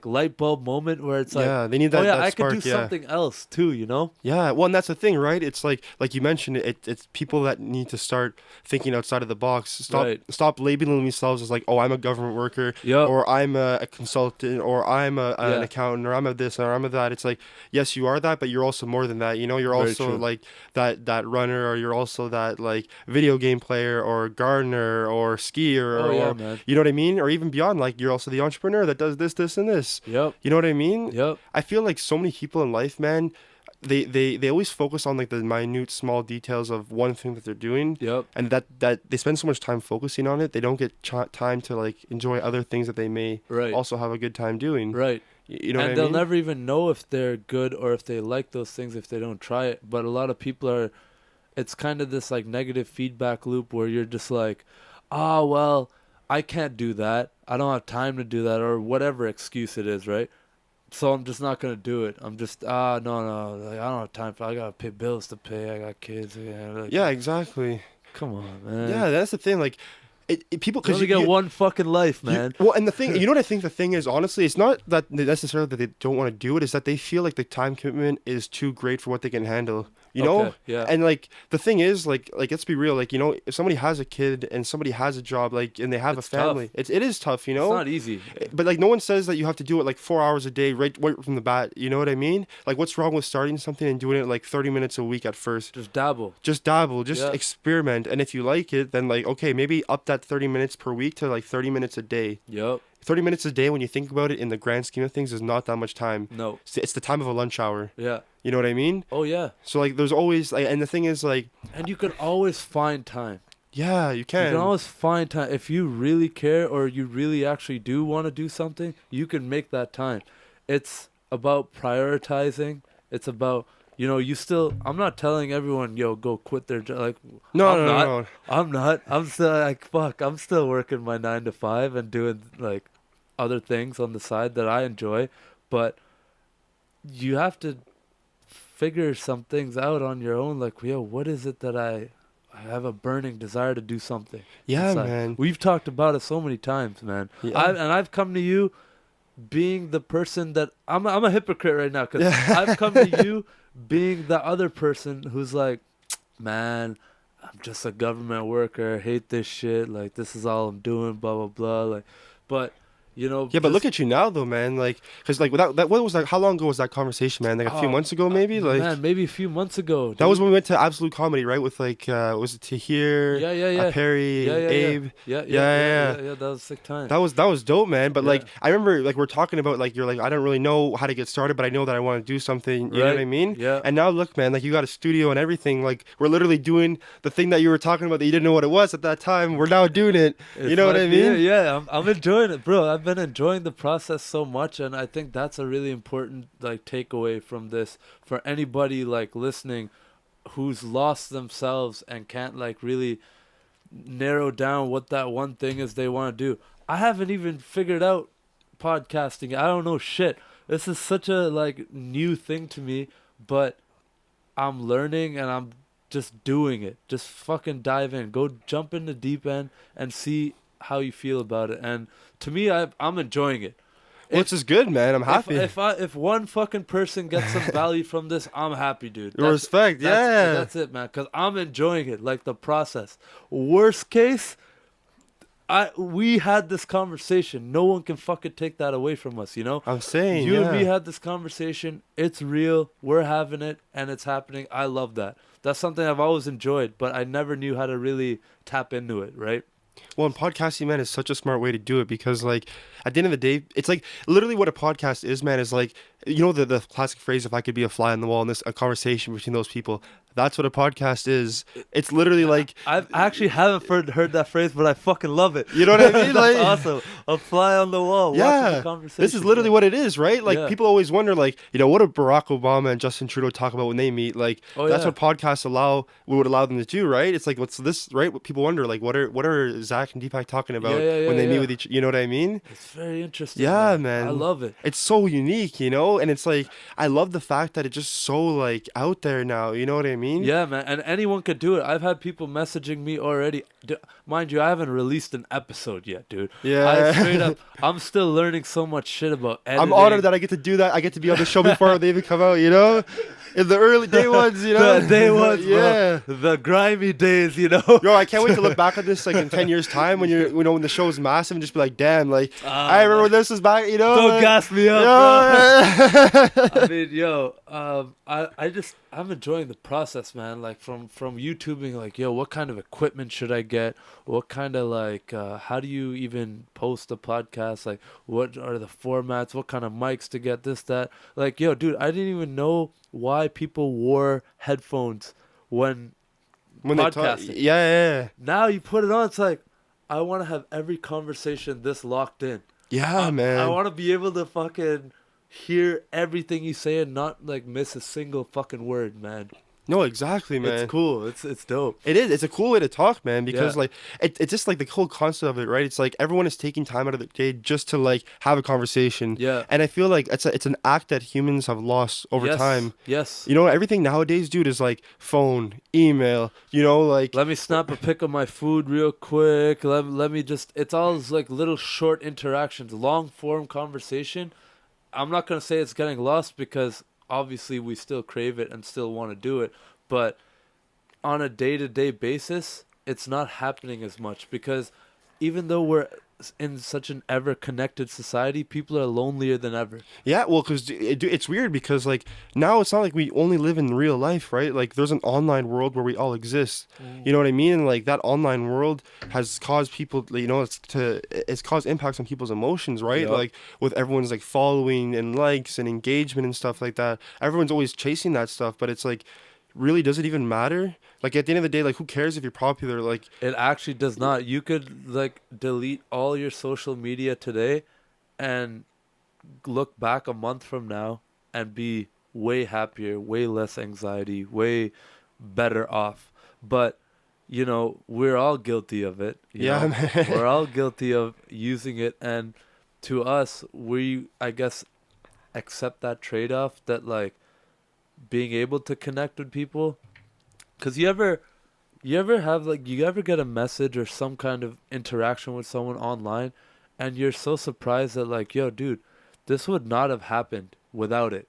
light bulb moment where it's like, Yeah, they need oh that, yeah, that I could spark, do yeah. something else too, you know? Yeah, well, and that's the thing, right? It's like you mentioned, it's people that need to start thinking outside of the box. Right. Stop labeling themselves as like, oh, I'm a government worker, Yep. or I'm a consultant, or I'm an Yeah. accountant, or I'm a this, or I'm a that. It's like, yes, you are that, but you're also more than that. You know, you're Very also true. like that runner, or you're also that like video game player, or gardener, or skier, Oh yeah, or man. you know what I mean, or even beyond. Like you're also the entrepreneur that does this, this, and this. Yep. You know what I mean? Yep. I feel like so many people in life, man, they always focus on like the minute small details of one thing that they're doing, Yep. and that they spend so much time focusing on it, they don't get time to like enjoy other things that they may Right. also have a good time doing. Right. You know And what I they'll mean? never even know if they're good or if they like those things if they don't try it. But a lot of people are, it's kind of this like negative feedback loop where you're just like, well, I can't do that. I don't have time to do that or whatever excuse it is, right? So I'm just not gonna do it. I'm just no, like, I don't have time for. I gotta pay bills to pay. I got kids. Yeah, like, Yeah, exactly. come on, man. Yeah, that's the thing. Like, people You because only get one fucking life, man. well, and the thing, you know what I think the thing is, honestly, it's not that necessarily that they don't want to do it, it's that they feel like the time commitment is too great for what they can handle. You know? Okay, yeah. And like the thing is, like let's be real, like, you know, if somebody has a kid and somebody has a job, like, and they have It's a family, tough. it is tough, you It's know? not easy. But like no one says that you have to do it like 4 hours a day right from the bat. You know what I mean? Like what's wrong with starting something and doing it like 30 minutes a week at first? Just dabble. Just dabble, just Yeah. experiment, and if you like it, then like okay, maybe up that 30 minutes per week to like 30 minutes a day. Yep. 30 minutes a day, when you think about it in the grand scheme of things, is not that much time. No. It's the time of a lunch hour. Yeah. You know what I mean? Oh yeah. So like, there's always like, and the thing is like, And you can always find time. yeah, you You can can. always find time if you really care or you really actually do want to do something. You can make that time. It's about prioritizing. It's about, you still. I'm not telling everyone, yo, go quit their job. Like, No, I'm no, not. no, no. I'm not. I'm still like, fuck. I'm still working my 9 to 5 and doing like other things on the side that I enjoy. But you have to figure some things out on your own. Like, yo, what is it that I have a burning desire to do something Yeah, inside. man. We've talked about it so many times, man. Yeah. I've come to you being the person that I'm a hypocrite right now because Yeah. I've come to you being the other person who's like, man, I'm just a government worker. I hate this shit. Like, this is all I'm doing. Blah blah blah. Like, but Yeah, but look at you now, though, man. Like, cause like without that, what was that? How long ago was that conversation, man? Like a few months ago, maybe. Like, man, maybe a few months ago. Dude. that was when we went to Absolute Comedy, right? With like, was it Tahir, Yeah. Perry, Yeah. Abe? Yeah. That was a sick time. That was dope, man. But Yeah. like, I remember like we're talking about like you're like, I don't really know how to get started, but I know that I want to do something. You know what I Right. mean? Yeah. And now look, man, like you got a studio and everything. Like we're literally doing the thing that you were talking about that you didn't know what it was at that time. We're now doing it. You know what I mean? Yeah, I'm enjoying it, bro. I've been enjoying the process so much, and I think that's a really important like takeaway from this for anybody like listening who's lost themselves and can't like really narrow down what that one thing is they want to do. I haven't even figured out podcasting. I don't know shit. This is such a like new thing to me, but I'm learning and I'm just doing it. Just fucking dive in. Go jump in the deep end and see how you feel about it. And to me, I'm enjoying it. Which is good, man. I'm happy. If one fucking person gets some value from this, I'm happy, dude. Respect, yeah. That's it, man. Cause I'm enjoying it, like the process. Worst case, we had this conversation. No one can fucking take that away from us, I'm saying, You yeah. and me had this conversation. It's real. We're having it, and it's happening. I love that. That's something I've always enjoyed, but I never knew how to really tap into it, right? Well, and podcasting, man, is such a smart way to do it because, like, at the end of the day, it's like literally what a podcast is, man, is like, the classic phrase, if I could be a fly on the wall in a conversation between those people. That's what a podcast is. It's literally like... I actually haven't heard that phrase, but I fucking love it. You know what I mean? That's Like, awesome. A fly on the wall. Watching yeah, the conversation. this is literally what it is, right? Like, Yeah. people always wonder, like, what do Barack Obama and Justin Trudeau talk about when they meet? Like, that's what podcasts would allow them to do, right? It's like, what's this, right? What people wonder, like, what are Zach and Deepak talking about when they meet with each? You know what I mean? It's very interesting. Yeah, man. I love it. It's so unique, and it's like I love the fact that it's just so like out there now. You know what I mean? Yeah, man, and anyone could do it. I've had people messaging me already. Mind you, I haven't released an episode yet, dude. Yeah. I straight up, I'm still learning so much shit about editing. I'm honored that I get to do that. I get to be on the show before they even come out. In the early day ones, The day ones, yeah. bro. The grimy days, Yo, I can't wait to look back at this like in 10 years time when when the show is massive and just be like, damn, like I remember when this was back, Don't like, gas me up, bro. I mean, I'm enjoying the process, man. Like from YouTubing, like, yo, what kind of equipment should I get? What kind of like, how do you even post a podcast? Like, what are the formats? What kind of mics to get? This, that. Like, yo, dude, I didn't even know why people wore headphones when podcasting. Yeah. Now you put it on, it's like, I want to have every conversation this locked in. Yeah, man. I want to be able to fucking hear everything you say and not like miss a single fucking word, man. No, exactly, man. It's cool. It's dope. It is. It's a cool way to talk, man, because Yeah. like it's just like the whole concept of it, right? It's like everyone is taking time out of the day just to like have a conversation. Yeah. And I feel like it's an act that humans have lost over Yes. time. Yes. Everything nowadays, dude, is like phone, email, like Let me snap a pic of my food real quick. Let me just. It's all like little short interactions, long form conversation. I'm not gonna say it's getting lost because obviously we still crave it and still want to do it, but on a day-to-day basis, it's not happening as much because even though we're in such an ever connected society, people are lonelier than ever. Yeah, well, because it's weird because like now it's not like we only live in real life, right? Like there's an online world where we all exist. You know what I mean? And like that online world has caused people, it's caused impacts on people's emotions, right? Yep. Like with everyone's like following and likes and engagement and stuff like that. Everyone's always chasing that stuff, but it's like, really, does it even matter? Like at the end of the day, like who cares if you're popular? Like, It actually does not. You could like delete all your social media today and look back a month from now and be way happier, way less anxiety, way better off. But, we're all guilty of it, yeah, We're man. all guilty of using it, and to us, we I guess accept that trade-off that like being able to connect with people. Cuz you ever have like you ever get a message or some kind of interaction with someone online and you're so surprised that like, yo, dude, this would not have happened without it.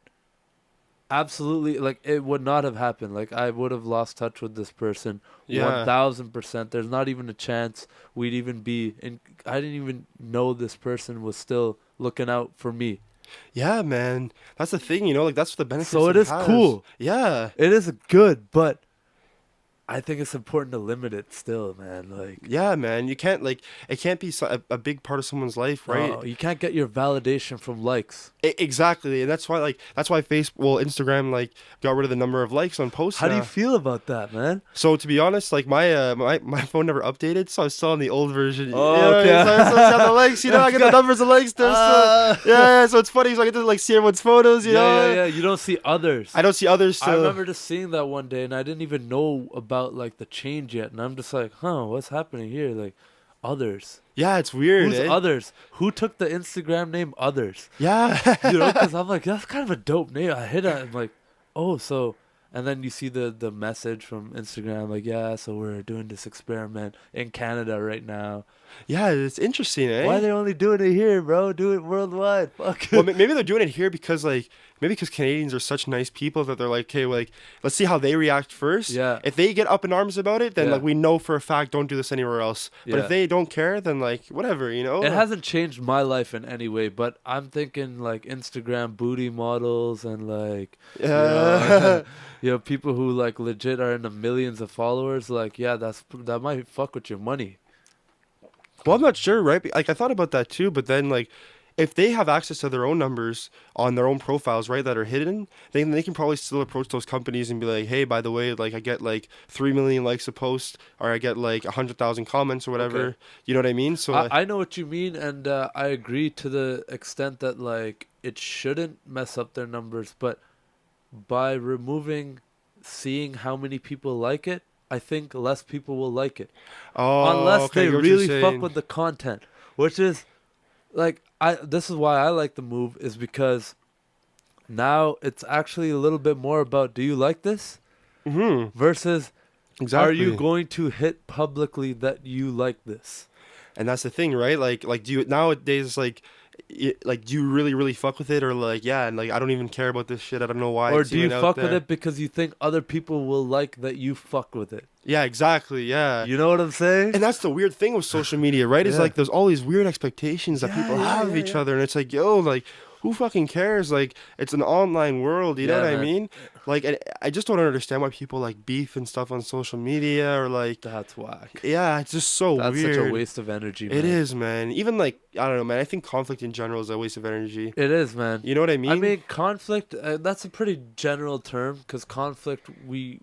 Absolutely, like it would not have happened. Like I would have lost touch with this person Yeah. 1000%. There's not even a chance we'd even be in. I didn't even know this person was still looking out for me. Yeah, man. That's the thing, like that's the benefits So it that it is has. cool. Yeah. It is good, but I think it's important to limit it still, man. Like, Yeah, man. You can't like it can't be a big part of someone's life, right? no, you can't get your validation from likes. Exactly. And that's why Instagram like got rid of the number of likes on posts How do you now. feel about that, man? So to be honest, like my phone never updated, so I was still on the old version. Oh, okay. So I still got the likes, I get the numbers of likes there. So Uh, yeah, so it's funny. So I get to like see everyone's photos, yeah, yeah, yeah. You don't see others. I don't see others I still. remember just seeing that one day, and I didn't even know about like the change yet, and I'm just like, huh, what's happening here? Like, others. Yeah, it's weird, Who's eh? others? Who took the Instagram name Others? Yeah. Because I'm like, that's kind of a dope name. I hit it. I'm like, oh, so, and then you see the message from Instagram, like, yeah, so we're doing this experiment in Canada right now. Yeah, it's interesting, Why are eh? they only doing it here, bro? Do it worldwide. Fuck. Well, maybe they're doing it here because maybe because Canadians are such nice people that they're like, okay, like let's see how they react first. Yeah, If they get up in arms about it, then yeah, like we know for a fact don't do this anywhere else. But if yeah. they don't care, then like whatever, It hasn't changed my life in any way, but I'm thinking like Instagram booty models and like, you know, Yeah. people who like legit are in the millions of followers. Like, yeah, that might fuck with your money. Well, I'm not sure, right? Like I thought about that too, but then like if they have access to their own numbers on their own profiles, right, that are hidden, then they can probably still approach those companies and be like, "Hey, by the way, like I get like 3 million likes a post, or I get like 100,000 comments or Okay. whatever." You know what I mean? So I know what you mean, and I agree to the extent that like it shouldn't mess up their numbers, but by removing seeing how many people like it, I think less people will like it. oh, Unless okay, I they get what you're really fuck saying. with the content, which is like I this is why I like the move is because now it's actually a little bit more about do you like this Mm-hmm. versus are you Exactly. going to hit publicly that you like this? And that's the thing, right? Like do you nowadays like do you really fuck with it, or like yeah, and like I don't even care about this shit. I don't know why Or it's do you even out fuck with there. it because you think other people will like that you fuck with it? Yeah, exactly. Yeah. You know what I'm saying? And that's the weird thing with social media, right? Is Yeah. like there's all these weird expectations that Yeah, people yeah, have of yeah, each yeah. other, and it's like, yo, like who fucking cares? Like it's an online world, you know Yeah, what I man. mean? Like I just don't understand why people like beef and stuff on social media, or like That's whack. yeah, it's just so That's such a weird. waste of energy, It man. is, man. Even like I don't know, man. I think conflict in general is a waste of energy. It is, man. You know what I I mean? mean, conflict. That's a pretty general term because conflict. We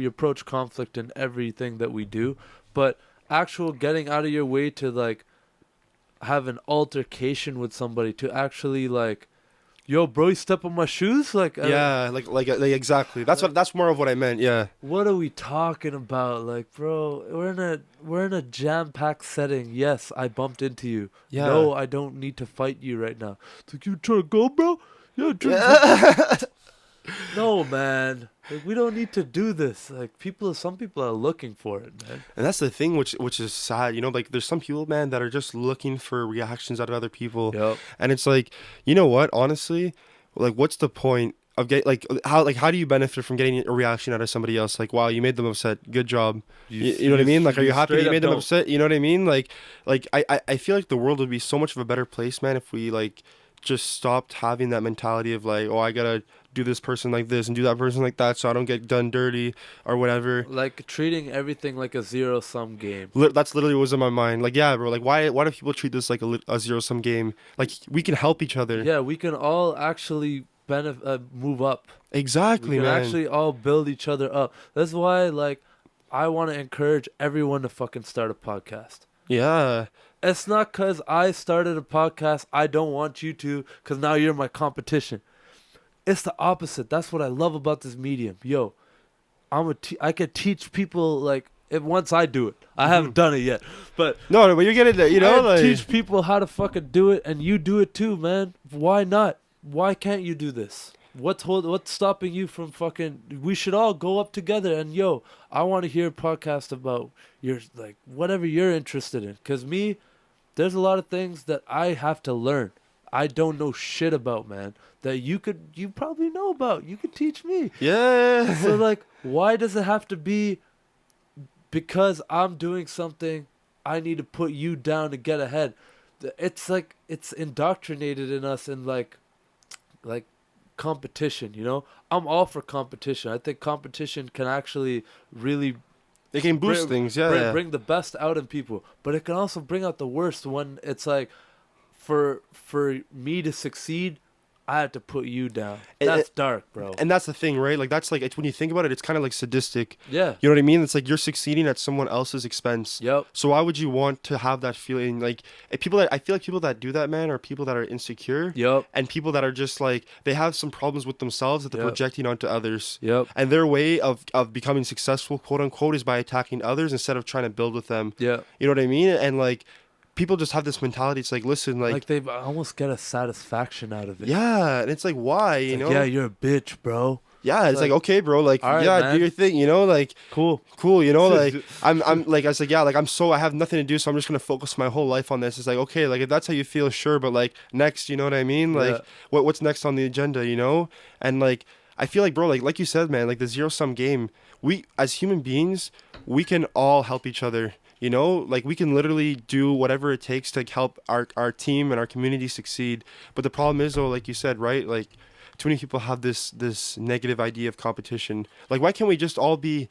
approach conflict in everything that we do, but actual getting out of your way to like have an altercation with somebody to actually like, yo, bro, you step on my shoes. Yeah, like exactly. Like, That's more of what I meant. Yeah. what are we talking about? Like, bro, we're in a jam-packed setting. Yes, I bumped into you. Yeah. No, I don't need to fight you right now. It's like, you trying to go, bro? Yeah, Yeah. no, man. Like, we don't need to do this. Like, some people are looking for it, man. And that's the thing, which is sad. Like there's some people, man, that are just looking for reactions out of other people, Yep. and it's like, you know what? Honestly, like, what's the point how do you benefit from getting a reaction out of somebody else? Like, wow, you made them upset. Good job. You know what I mean? Like, are you happy straight you up made them don't. upset? You know what I mean? I feel like the world would be so much of a better place, man, if we like just stopped having that mentality of like, oh, I gotta do this person like this and do that person like that so I don't get done dirty or whatever. Like treating everything like a zero sum game. That's literally what was in my mind. Like, yeah, bro. Like, why do people treat this like a zero sum game? Like, we can help each other. Yeah, we can all actually move up. We Exactly, can man. actually all build each other up. That's why, like, I want to encourage everyone to fucking start a podcast. Yeah. It's not because I started a podcast, I don't want you to, because now you're my competition. It's the opposite. That's what I love about this medium. Yo, I could teach people, like, if once I do it. I Hmm. haven't done it yet. But No, but you're getting there. You know, I like teach people how to fucking do it, and you do it too, man. Why not? Why can't you do this? What's stopping you from fucking? We should all go up together, and yo, I want to hear a podcast about your, like, whatever you're interested in. Cause me, there's a lot of things that I have to learn. I don't know shit about, man. That you probably know about. You could teach me. So yeah. like, why does it have to be because I'm doing something, I need to put you down to get ahead? It's like it's indoctrinated in us in like competition, you know? I'm all for competition. I think competition can actually really They can boost bring things. Yeah. bring the best out in people, but it can also bring out the worst when it's like for me to succeed, I had to put you down. And, That's dark, bro. and that's the thing, right? Like that's like it's when you think about it, it's kind of like sadistic. Yeah. You know what I mean? It's like you're succeeding at someone else's expense. Yep. So why would you want to have that feeling? Like I feel like people that do that, man, are people that are insecure Yep. and people that are just like they have some problems with themselves that they're Yep. projecting onto others. Yep. And their way of becoming successful, quote unquote, is by attacking others instead of trying to build with them. Yep. You know what I mean? And like people just have this mentality. It's like, listen, Like they almost get a satisfaction out of it. yeah, and it's like, why, It's you like, know? yeah, you're a bitch, bro. Yeah, it's like, okay, bro, like, all right, yeah, man. do your thing, you know, like, Cool. cool, you know, like, I'm like, I was like, yeah, like, I have nothing to do, so I'm just gonna focus my whole life on this. It's like, okay, like, if that's how you feel, sure, but like, next, you know what I mean? Like, Yeah. what's next on the agenda, you know? And like, I feel like, bro, like you said, man, like the zero sum game, we as human beings, we can all help each other. You know, like we can literally do whatever it takes to help our team and our community succeed. But the problem is, though, like you said, right? Like too many people have this negative idea of competition. Like, why can't we just all be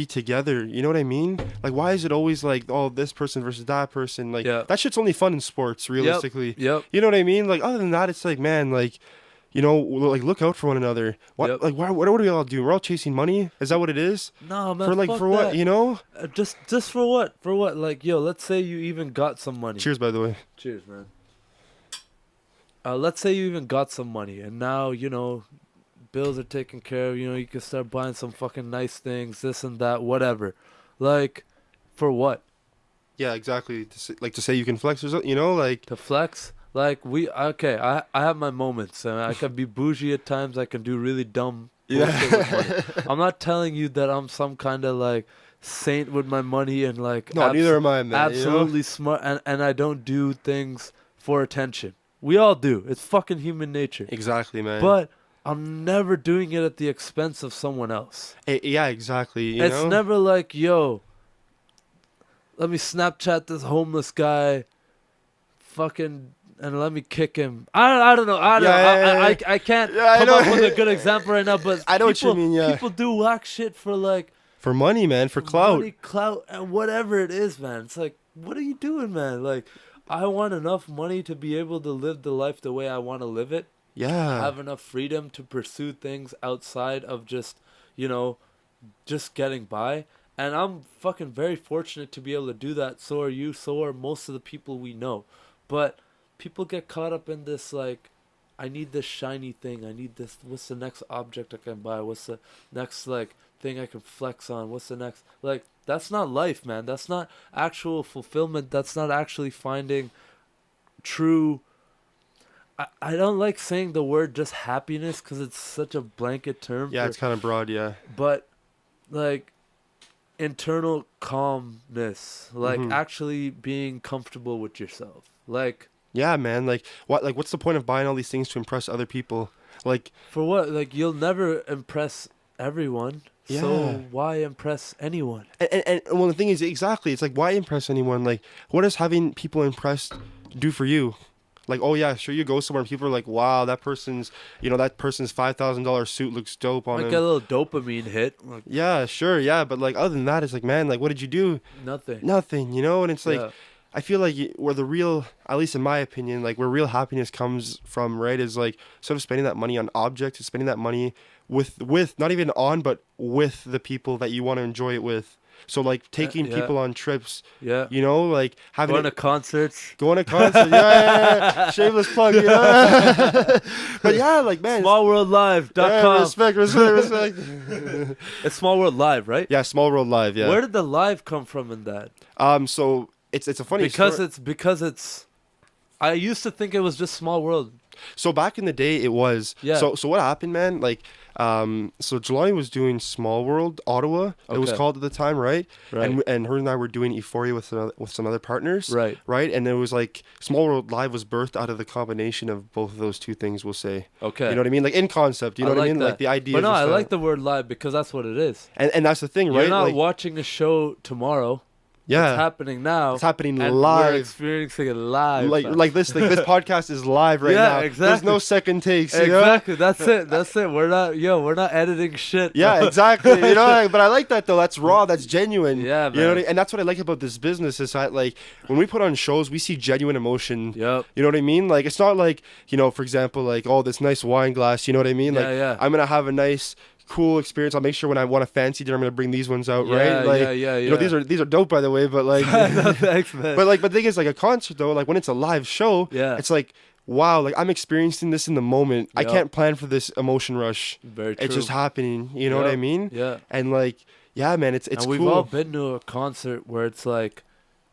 together? You know what I mean? Like, why is it always like, oh, this person versus that person? Like, Yeah. that shit's only fun in sports, realistically. Yep. You know what I mean? Like, other than that, it's like, man, like, you know, like look out for one another. What, Yep. like, what are we all doing? We're all chasing money. Is that what it is? No, man. For like, fuck for what? that. You know? Just for what? For what? Like, yo, let's say you even got some money. Cheers, by the way. Cheers, man. Let's say you even got some money, and now you know bills are taken care of. You know, you can start buying some fucking nice things, this and that, whatever. Like, for what? Yeah, exactly. To say you can flex or something, you know, like To flex? Like I have my moments, and I can be bougie at times. I can do really dumb bullshit with money. I'm not telling you that I'm some kind of like saint with my money and like no, neither am I, man. absolutely smart, and I don't do things for attention. We all do. It's fucking human nature. Exactly, man. But I'm never doing it at the expense of someone else. Yeah, exactly. You It's know? never like, yo, let me Snapchat this homeless guy, fucking, and let me kick him. I don't know. I can't Yeah, I come know. up with a good example right now. But I know what you people, mean, yeah. people do whack shit for like For money, man. For clout. money, clout, and whatever it is, man. It's like, what are you doing, man? Like, I want enough money to be able to live the life the way I want to live it. Yeah. Have enough freedom to pursue things outside of just, you know, just getting by. And I'm fucking very fortunate to be able to do that. So are you. So are most of the people we know. But people get caught up in this, like, I need this shiny thing. I need this. What's the next object I can buy? What's the next, like, thing I can flex on? What's the next? Like, that's not life, man. That's not actual fulfillment. That's not actually finding true. I don't like saying the word just happiness because it's such a blanket term. Yeah, it's kind of broad, yeah. But, like, internal calmness, like Mhm. actually being comfortable with yourself. Like, Yeah, man. Like what's the point of buying all these things to impress other people? Like, For what? Like, you'll never impress everyone. yeah. So why impress anyone? And well, the thing is, exactly, it's like, why impress anyone? Like, what does having people impressed do for you? Like, oh yeah, sure, you go somewhere and people are like, wow, that person's $5,000 suit looks dope on Like a him. little dopamine hit. Like, Yeah, sure, yeah, but like other than that, it's like, man, like, what did you do? nothing. Nothing, you know? And it's like, Yeah. I feel like where the real, at least in my opinion, like where real happiness comes from, right, is like sort of spending that money on objects, and spending that money with not even on, but with the people that you want to enjoy it with. So like taking Yeah. people on trips, Yeah. you know, like having Going to it, concerts. going to concert, yeah, shameless plug, you know. But yeah, like man, Smallworldlive.com. yeah, respect. It's Small World Live, right? Yeah, Small World Live, yeah. Where did the live come from in that? So it's a funny Because story. it's. I used to think it was just Small World. So back in the day, it was. Yeah. So what happened, man? Like, so Jelani was doing Small World Ottawa. It was Okay. called at the time, right? Right. And her and I were doing Euphoria with some other partners. Right. Right. And it was like Small World Live was birthed out of the combination of both of those two things. We'll say. Okay. You know what I mean? Like in concept. You know what I mean? that. Like the idea. But no, just I like the word live because that's what it is. And that's the thing, You're right? not Like, watching a show tomorrow. yeah. It's happening now. It's happening and We're live. experiencing it live. Like this podcast is live right Yeah, now. There's exactly. no second takes. You know? Exactly. That's it. We're not editing shit. Yeah, exactly. You know, like, but I like that though. That's raw. That's genuine. Yeah, You know what I man. mean? And that's what I like about this business is that like when we put on shows, we see genuine emotion. Yep. You know what I mean? Like it's not like, you know, for example, like, oh, this nice wine glass. You know what I mean? Like Yeah. I'm gonna have a nice, cool experience. I'll make sure when I want a fancy dinner, I'm gonna bring these ones out, Yeah, right? Like, yeah. you know, these are dope, by the way. But like, No, thanks, man. but the thing is, like a concert though, like when it's a live show, Yeah. it's like, wow, like I'm experiencing this in the moment. I Yep. can't plan for this emotion rush. Very true. It's just happening. You know what I Yep. mean? Yeah. And like, yeah, man, it's and cool. we've all been to a concert where it's like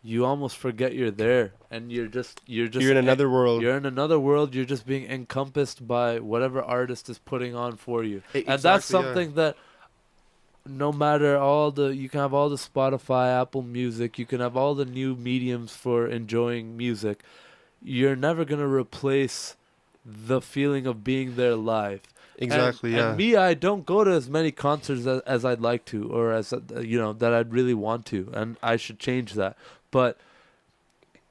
you almost forget you're there and you're You're in another world. You're in another world. You're just being encompassed by whatever artist is putting on for you. And that's Exactly, yeah. something that no matter you can have all the Spotify, Apple Music, you can have all the new mediums for enjoying music. You're never going to replace the feeling of being there live. Exactly, yeah. And me, I don't go to as many concerts as I'd like to, or as that I'd really want to, and I should change that. But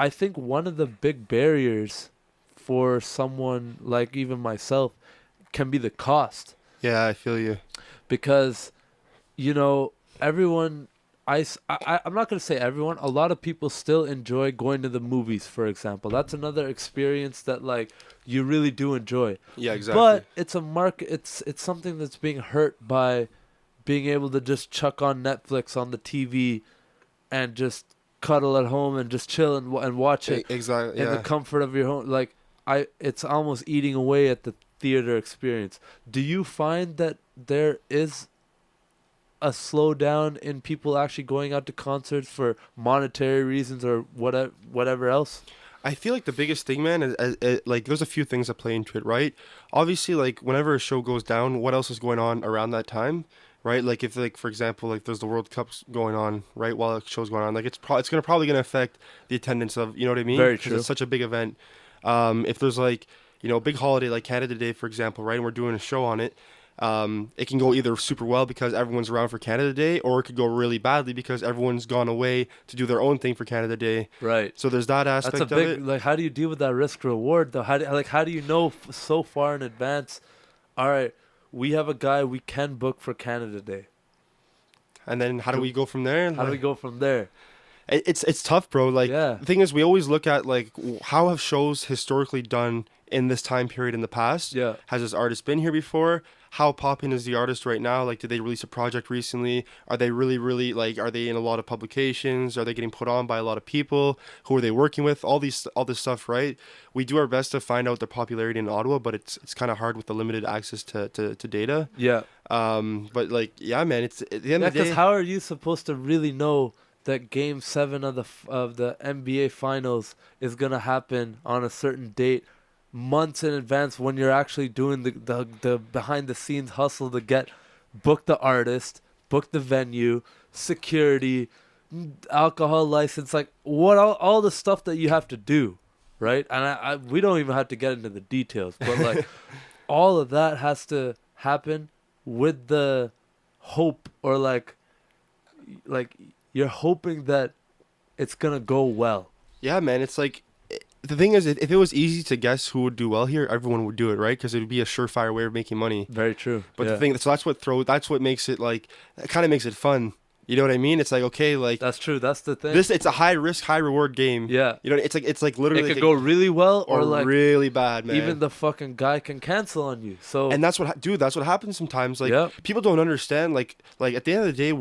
I think one of the big barriers for someone like even myself can be the cost, Yeah, I feel you. because everyone. I'm not going to say everyone. A lot of people still enjoy going to the movies, for example. That's another experience that like you really do enjoy. Yeah, exactly. But it's a market. It's something that's being hurt by being able to just chuck on Netflix on the TV and just cuddle at home and just chill and watch it Exactly. in the Yeah. comfort of your home. Like it's almost eating away at the theater experience. Do you find that there is a slowdown in people actually going out to concerts for monetary reasons or whatever else? I feel like the biggest thing, man, is like there's a few things that play into it, right? Obviously, like whenever a show goes down, what else is going on around that time, right? Like if, like for example, like there's the World Cup's going on, right, while the show's going on, like it's probably gonna affect the attendance of, you know what I mean? Very 'Cause true. it's such a big event. If there's like, you know, a big holiday like Canada Day, for example, right, and we're doing a show on it. It can go either super well because everyone's around for Canada Day, or it could go really badly because everyone's gone away to do their own thing for Canada Day. Right. So there's that aspect That's a of big, it. like, how do you deal with that risk reward though? How do you know so far in advance? All right, we have a guy we can book for Canada Day. And then how do we go from there? How do we go from there? It's tough, bro. Like Yeah. the thing is, we always look at like how have shows historically done in this time period in the past. Yeah. Has this artist been here before? How popping is the artist right now? Like, did they release a project recently? Are they really like? Are they in a lot of publications? Are they getting put on by a lot of people? Who are they working with? All this stuff, right? We do our best to find out their popularity in Ottawa, but it's kind of hard with the limited access to data. Yeah. But like, yeah, man, it's at the end Yeah, of the day. because how are you supposed to really know that Game 7 of the NBA Finals is gonna happen on a certain date, months in advance, when you're actually doing the behind the scenes hustle to book the artist, book the venue, security, alcohol license, like what all the stuff that you have to do, right? And we don't even have to get into the details, but like all of that has to happen with the hope, or like you're hoping that it's gonna go well. Yeah, man. It's like the thing is, if it was easy to guess who would do well here, everyone would do it, right? Because it would be a surefire way of making money. Very true. But the Yeah, thing, so that's what makes it like, it kind of makes it fun. You know what I mean? It's like, okay, like that's true. That's the thing. this, it's a high risk, high reward game. Yeah, You know, it's like it literally could like go really well, or or like really bad, man. even the fucking guy can cancel on you. So And that's dude, that's what happens sometimes. Like Yep. people don't understand. Like at the end of the day,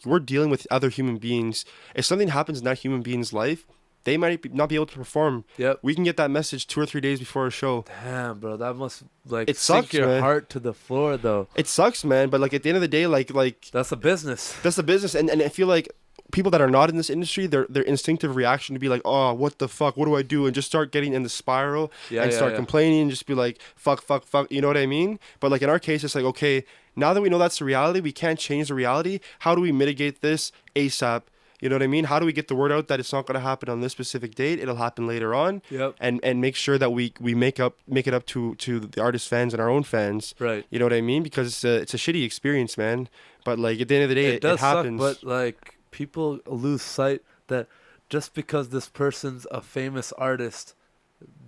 we're dealing with other human beings. If something happens in that human being's life, they might not be able to perform. Yep. We can get that message 2 or 3 days before a show. Damn, bro, that must like It sink sucks, your man. heart to the floor, though. It sucks, man. But like at the end of the day, like That's a business. that's the business. And I feel like people that are not in this industry, their instinctive reaction to be like, oh, what the fuck? What do I do? And just start getting in the spiral Yeah, and yeah, start yeah. complaining and just be like, fuck, fuck, fuck. You know what I mean? But like in our case, it's like, okay, now that we know that's the reality, we can't change the reality. How do we mitigate this ASAP? You know what I mean? How do we get the word out that it's not going to happen on this specific date? It'll happen later on, Yep. and make sure that we make it up to the artist fans and our own fans. Right. You know what I mean? Because it's a shitty experience, man. But like at the end of the day, It does it happens. suck, but like people lose sight that just because this person's a famous artist,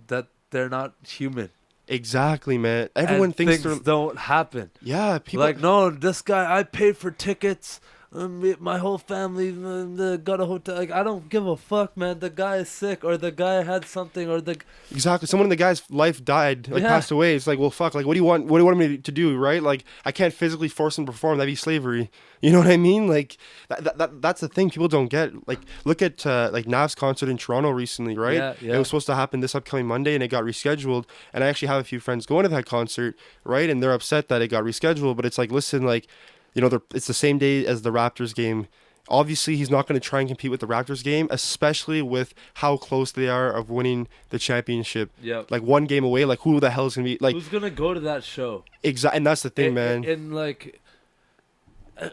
that they're not human. Exactly, man. Everyone And thinks things they're don't happen. yeah. People Like, no, this guy, I paid for tickets. My whole family got a hotel. Like, I don't give a fuck, man. The guy is sick, or the guy had something, or the exactly. Someone in the guy's life died, like Yeah. passed away. It's like, well, fuck. Like, what do you want? What do you want me to do? Right? Like, I can't physically force him to perform. That'd be slavery. You know what I mean? Like, that's the thing people don't get. Like, look at like Nav's concert in Toronto recently, right? Yeah, yeah. It was supposed to happen this upcoming Monday, and it got rescheduled. And I actually have a few friends going to that concert, right? And they're upset that it got rescheduled. But it's like, listen, like, you know, it's the same day as the Raptors game. Obviously, he's not going to try and compete with the Raptors game, especially with how close they are of winning the championship. yeah. Like one game away. Like who the hell is going to be like Who's gonna go to that show? exact? And that's the thing, man. And like,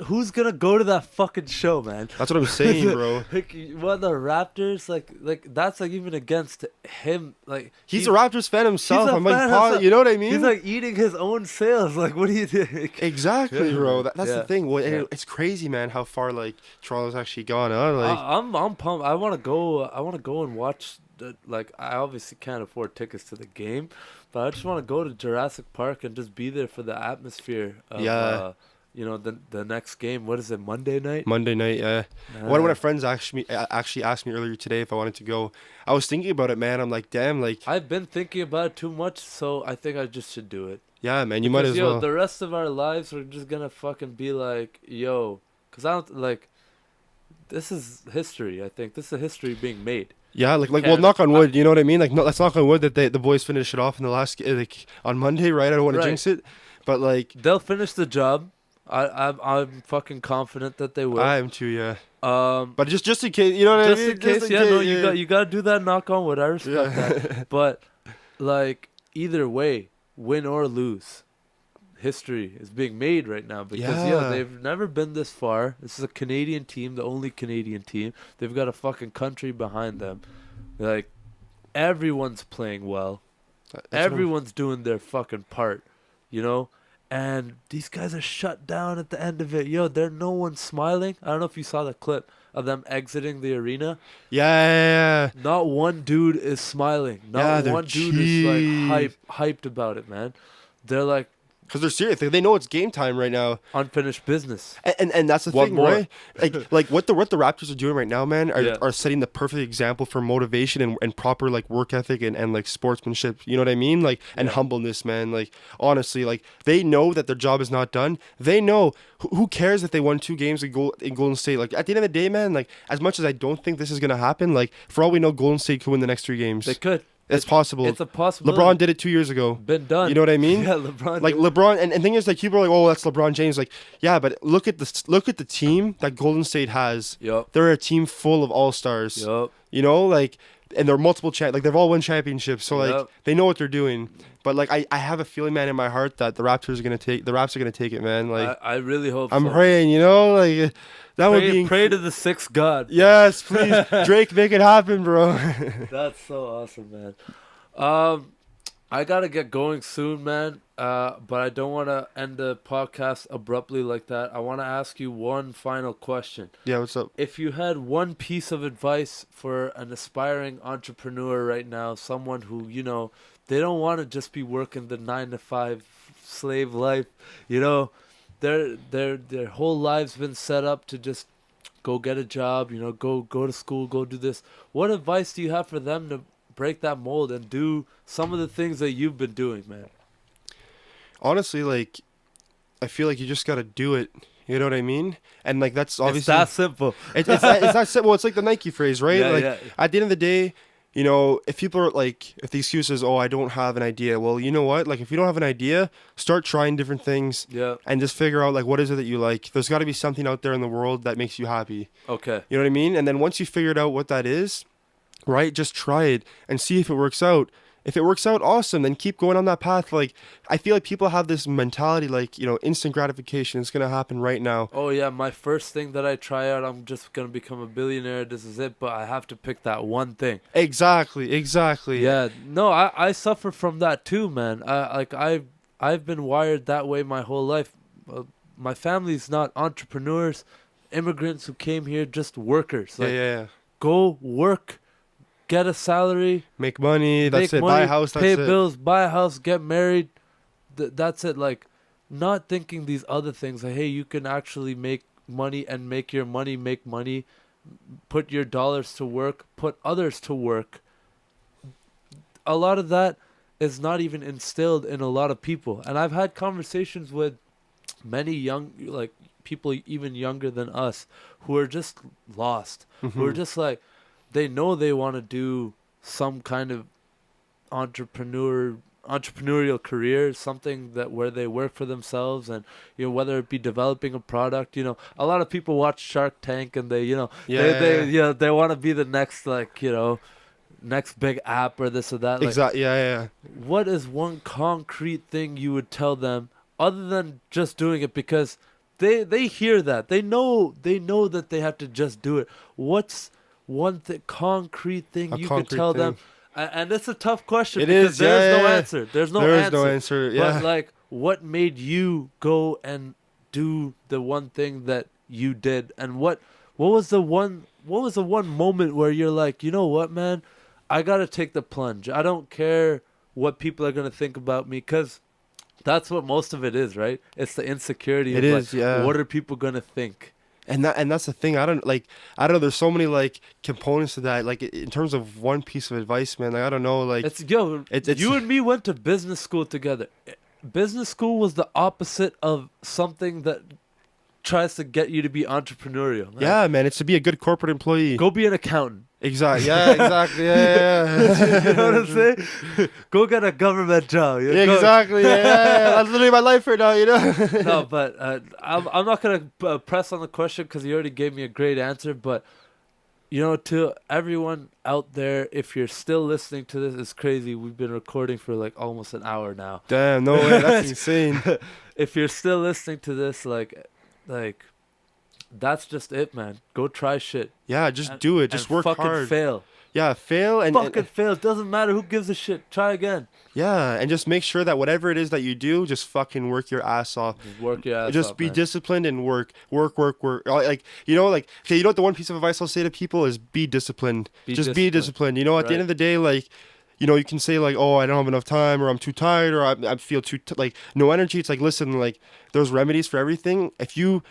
who's gonna go to that fucking show, man? That's what I'm saying, bro. Like, what, the Raptors? Like that's like even against him. Like He's a Raptors fan himself. a I'm like, fan Paul, himself. you know what I mean? He's like eating his own sales. Like, what do you think? exactly, Yeah, bro. man. That's Yeah. the thing. Well, Yeah. it's crazy, man. How far like Toronto's actually gone. Huh? Like, I'm pumped. I want to go. I want to go and watch. Like, I obviously can't afford tickets to the game, but I just want to go to Jurassic Park and just be there for the atmosphere. Of, Yeah. you know, the next game. What is it? Monday night. Monday night, yeah. One of my friends actually asked me earlier today if I wanted to go. I was thinking about it, man. I'm like, damn, like, I've been thinking about it too much, so I think I just should do it. yeah, man, you might Because, as well. the rest of our lives we're just gonna fucking be like, yo, because I don't like. This is history. I think this is history being made. Yeah, like well, Can't- knock on wood. You know what I mean? Like, no, let's knock on wood that the boys finish it off in the last like on Monday, right? I don't want to Right. jinx it, but like, They'll finish the job. I'm fucking confident that they will. I am too, yeah. Um, But just in case, you know what I just mean? in case, yeah, no, you got to do that. Knock on wood. I respect that. But like, either way, win or lose, history is being made right now because Yeah. they've never been this far. This is a Canadian team, the only Canadian team. They've got a fucking country behind them. Like, everyone's playing well. Everyone's doing their fucking part, you know? And these guys are shut down at the end of it. Yo, no one smiling. I don't know if you saw the clip of them exiting the arena. Yeah. Not one dude is smiling. Yeah, Not they're one dude is like hyped about it, man. They're like Because they're serious. They know it's game time right now. unfinished business. And that's the What thing, more? right? Like what the Raptors are doing right now, man, Yeah. are setting the perfect example for motivation and proper like work ethic and like sportsmanship. You know what I mean? Like and Yeah. humbleness, man. Like honestly, like they know that their job is not done. They know who cares if they won 2 games in Golden State. Like at the end of the day, man. Like as much as I don't think this is gonna happen, like for all we know, Golden State could win the next 3 games. They could. It's possible. It's a possibility. LeBron did it 2 years ago. Been done. You know what I mean? Yeah, LeBron. Like LeBron, and thing is, like people are like, oh, that's LeBron James. Like, yeah, but look at the team that Golden State has. Yup. They're a team full of all stars. Yup. You know, like, and they're multiple like they've all won championships, so like Yep. they know what they're doing. But like I have a feeling, man, in my heart that the Raps are gonna take it, man. Like I really hope I'm so. praying, you know, like that would be Pray to the sixth God. yes, please, Drake, make it happen, bro. That's so awesome, man. I gotta get going soon, man. But I don't want to end the podcast abruptly like that. I want to ask you one final question. Yeah, what's up? If you had one piece of advice for an aspiring entrepreneur right now, someone who, they don't want to just be working the 9 to 5 slave life, you know, their whole lives been set up to just go get a job, go to school, go do this. What advice do you have for them to break that mold and do some of the things that you've been doing, man? Honestly, like, I feel like you just gotta do it. You know what I mean? And like that's It's obviously that simple. it's not simple. It's like the Nike phrase, right? Yeah, Like yeah. at the end of the day, if people are like, if the excuse is, oh, I don't have an idea. Well, you know what? Like if you don't have an idea, start trying different things Yeah. and just figure out like what is it that you like. There's got to be something out there in the world that makes you happy. Okay. You know what I mean? And then once you figured out what that is, right? Just try it and see if it works out. If it works out, awesome. Then keep going on that path. Like I feel like people have this mentality, like instant gratification. It's gonna happen right now. Oh yeah, my first thing that I try out, I'm just gonna become a billionaire. This is it. But I have to pick that one thing. Exactly. Yeah. No, I suffer from that too, man. I've been wired that way my whole life. My family's not entrepreneurs, immigrants who came here, just workers. Yeah, Like, yeah. go work, get a salary, Make money. That's make it. money, Buy a house. That's pay it. bills, buy a house, get married. That's it. Like, not thinking these other things. Like, hey, you can actually make money and make your money make money. Put your dollars to work. Put others to work. A lot of that is not even instilled in a lot of people. And I've had conversations with many young, like people even younger than us, who are just lost. Who are Mhm. just like, they know they want to do some kind of entrepreneurial career, something that where they work for themselves, and whether it be developing a product. A lot of people watch Shark Tank, and they Yeah, they yeah. they want to be the next, like, next big app or this or that. Like, Exactly. Yeah, yeah. what is one concrete thing you would tell them other than just doing it? Because they hear that, they know that they have to just do it. What's one concrete thing A you could concrete tell thing. them? And it's a tough question It because is. there's Yeah, no yeah. answer. There's no There is answer. no answer. But Yeah. like, what made you go and do the one thing that you did? And what was the one moment where you're like, you know what, man, I gotta take the plunge. I don't care what people are gonna think about me, because that's what most of it is, right? It's the insecurity It of like, is. Yeah. what are people gonna think? And that's the thing. I don't know. There's so many like components to that. Like in terms of one piece of advice, man. Like I don't know. Like It's it's you and me went to business school together. Business school was the opposite of something that tries to get you to be entrepreneurial. Man. yeah, man. It's to be a good corporate employee. Go be an accountant. Exactly. Yeah. Exactly. Yeah. You know what I'm saying? Go get a government job. Yeah, exactly. Yeah, that's literally my life right now. No, but I'm not gonna press on the question because you already gave me a great answer. But to everyone out there, if you're still listening to this, it's crazy. We've been recording for like almost an hour now. Damn. No way. That's insane. If you're still listening to this, like, that's just it, man. Go try shit. Yeah. Just And- do it. Just and work fucking hard. fail. Yeah. Fail and Fucking fail. Doesn't matter who gives a shit. Try again. yeah, and just make sure that whatever it is that you do, just fucking work your ass off. Just work your ass Just off, be man. disciplined and work. Like okay, what the one piece of advice I'll say to people is be disciplined. Be Just be disciplined. disciplined. At the Right. end of the day, like, you can say like, oh, I don't have enough time, or I'm too tired, or I feel like no energy. It's like, listen, like, there's remedies for everything. If you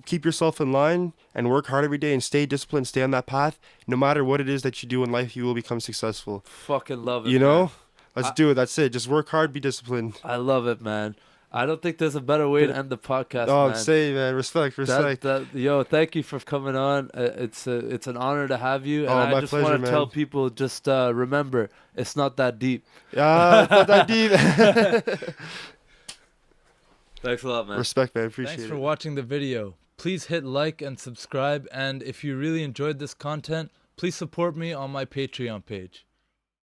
keep yourself in line and work hard every day and stay disciplined, stay on that path, no matter what it is that you do in life, you will become successful. Fucking love it, You know? man. Let's I- do it. That's it. Just work hard, be disciplined. I love it, man. I don't think there's a better way to end the podcast, Oh, man. say, man, respect. Yo, thank you for coming on. It's an honor to have you, and Oh, I my just pleasure, want to tell man. people, just remember, it's not that deep. It's not that deep. Thanks a lot, man. Respect, man. Appreciate Thanks it. for watching the video. Please hit like and subscribe, and if you really enjoyed this content, please support me on my Patreon page.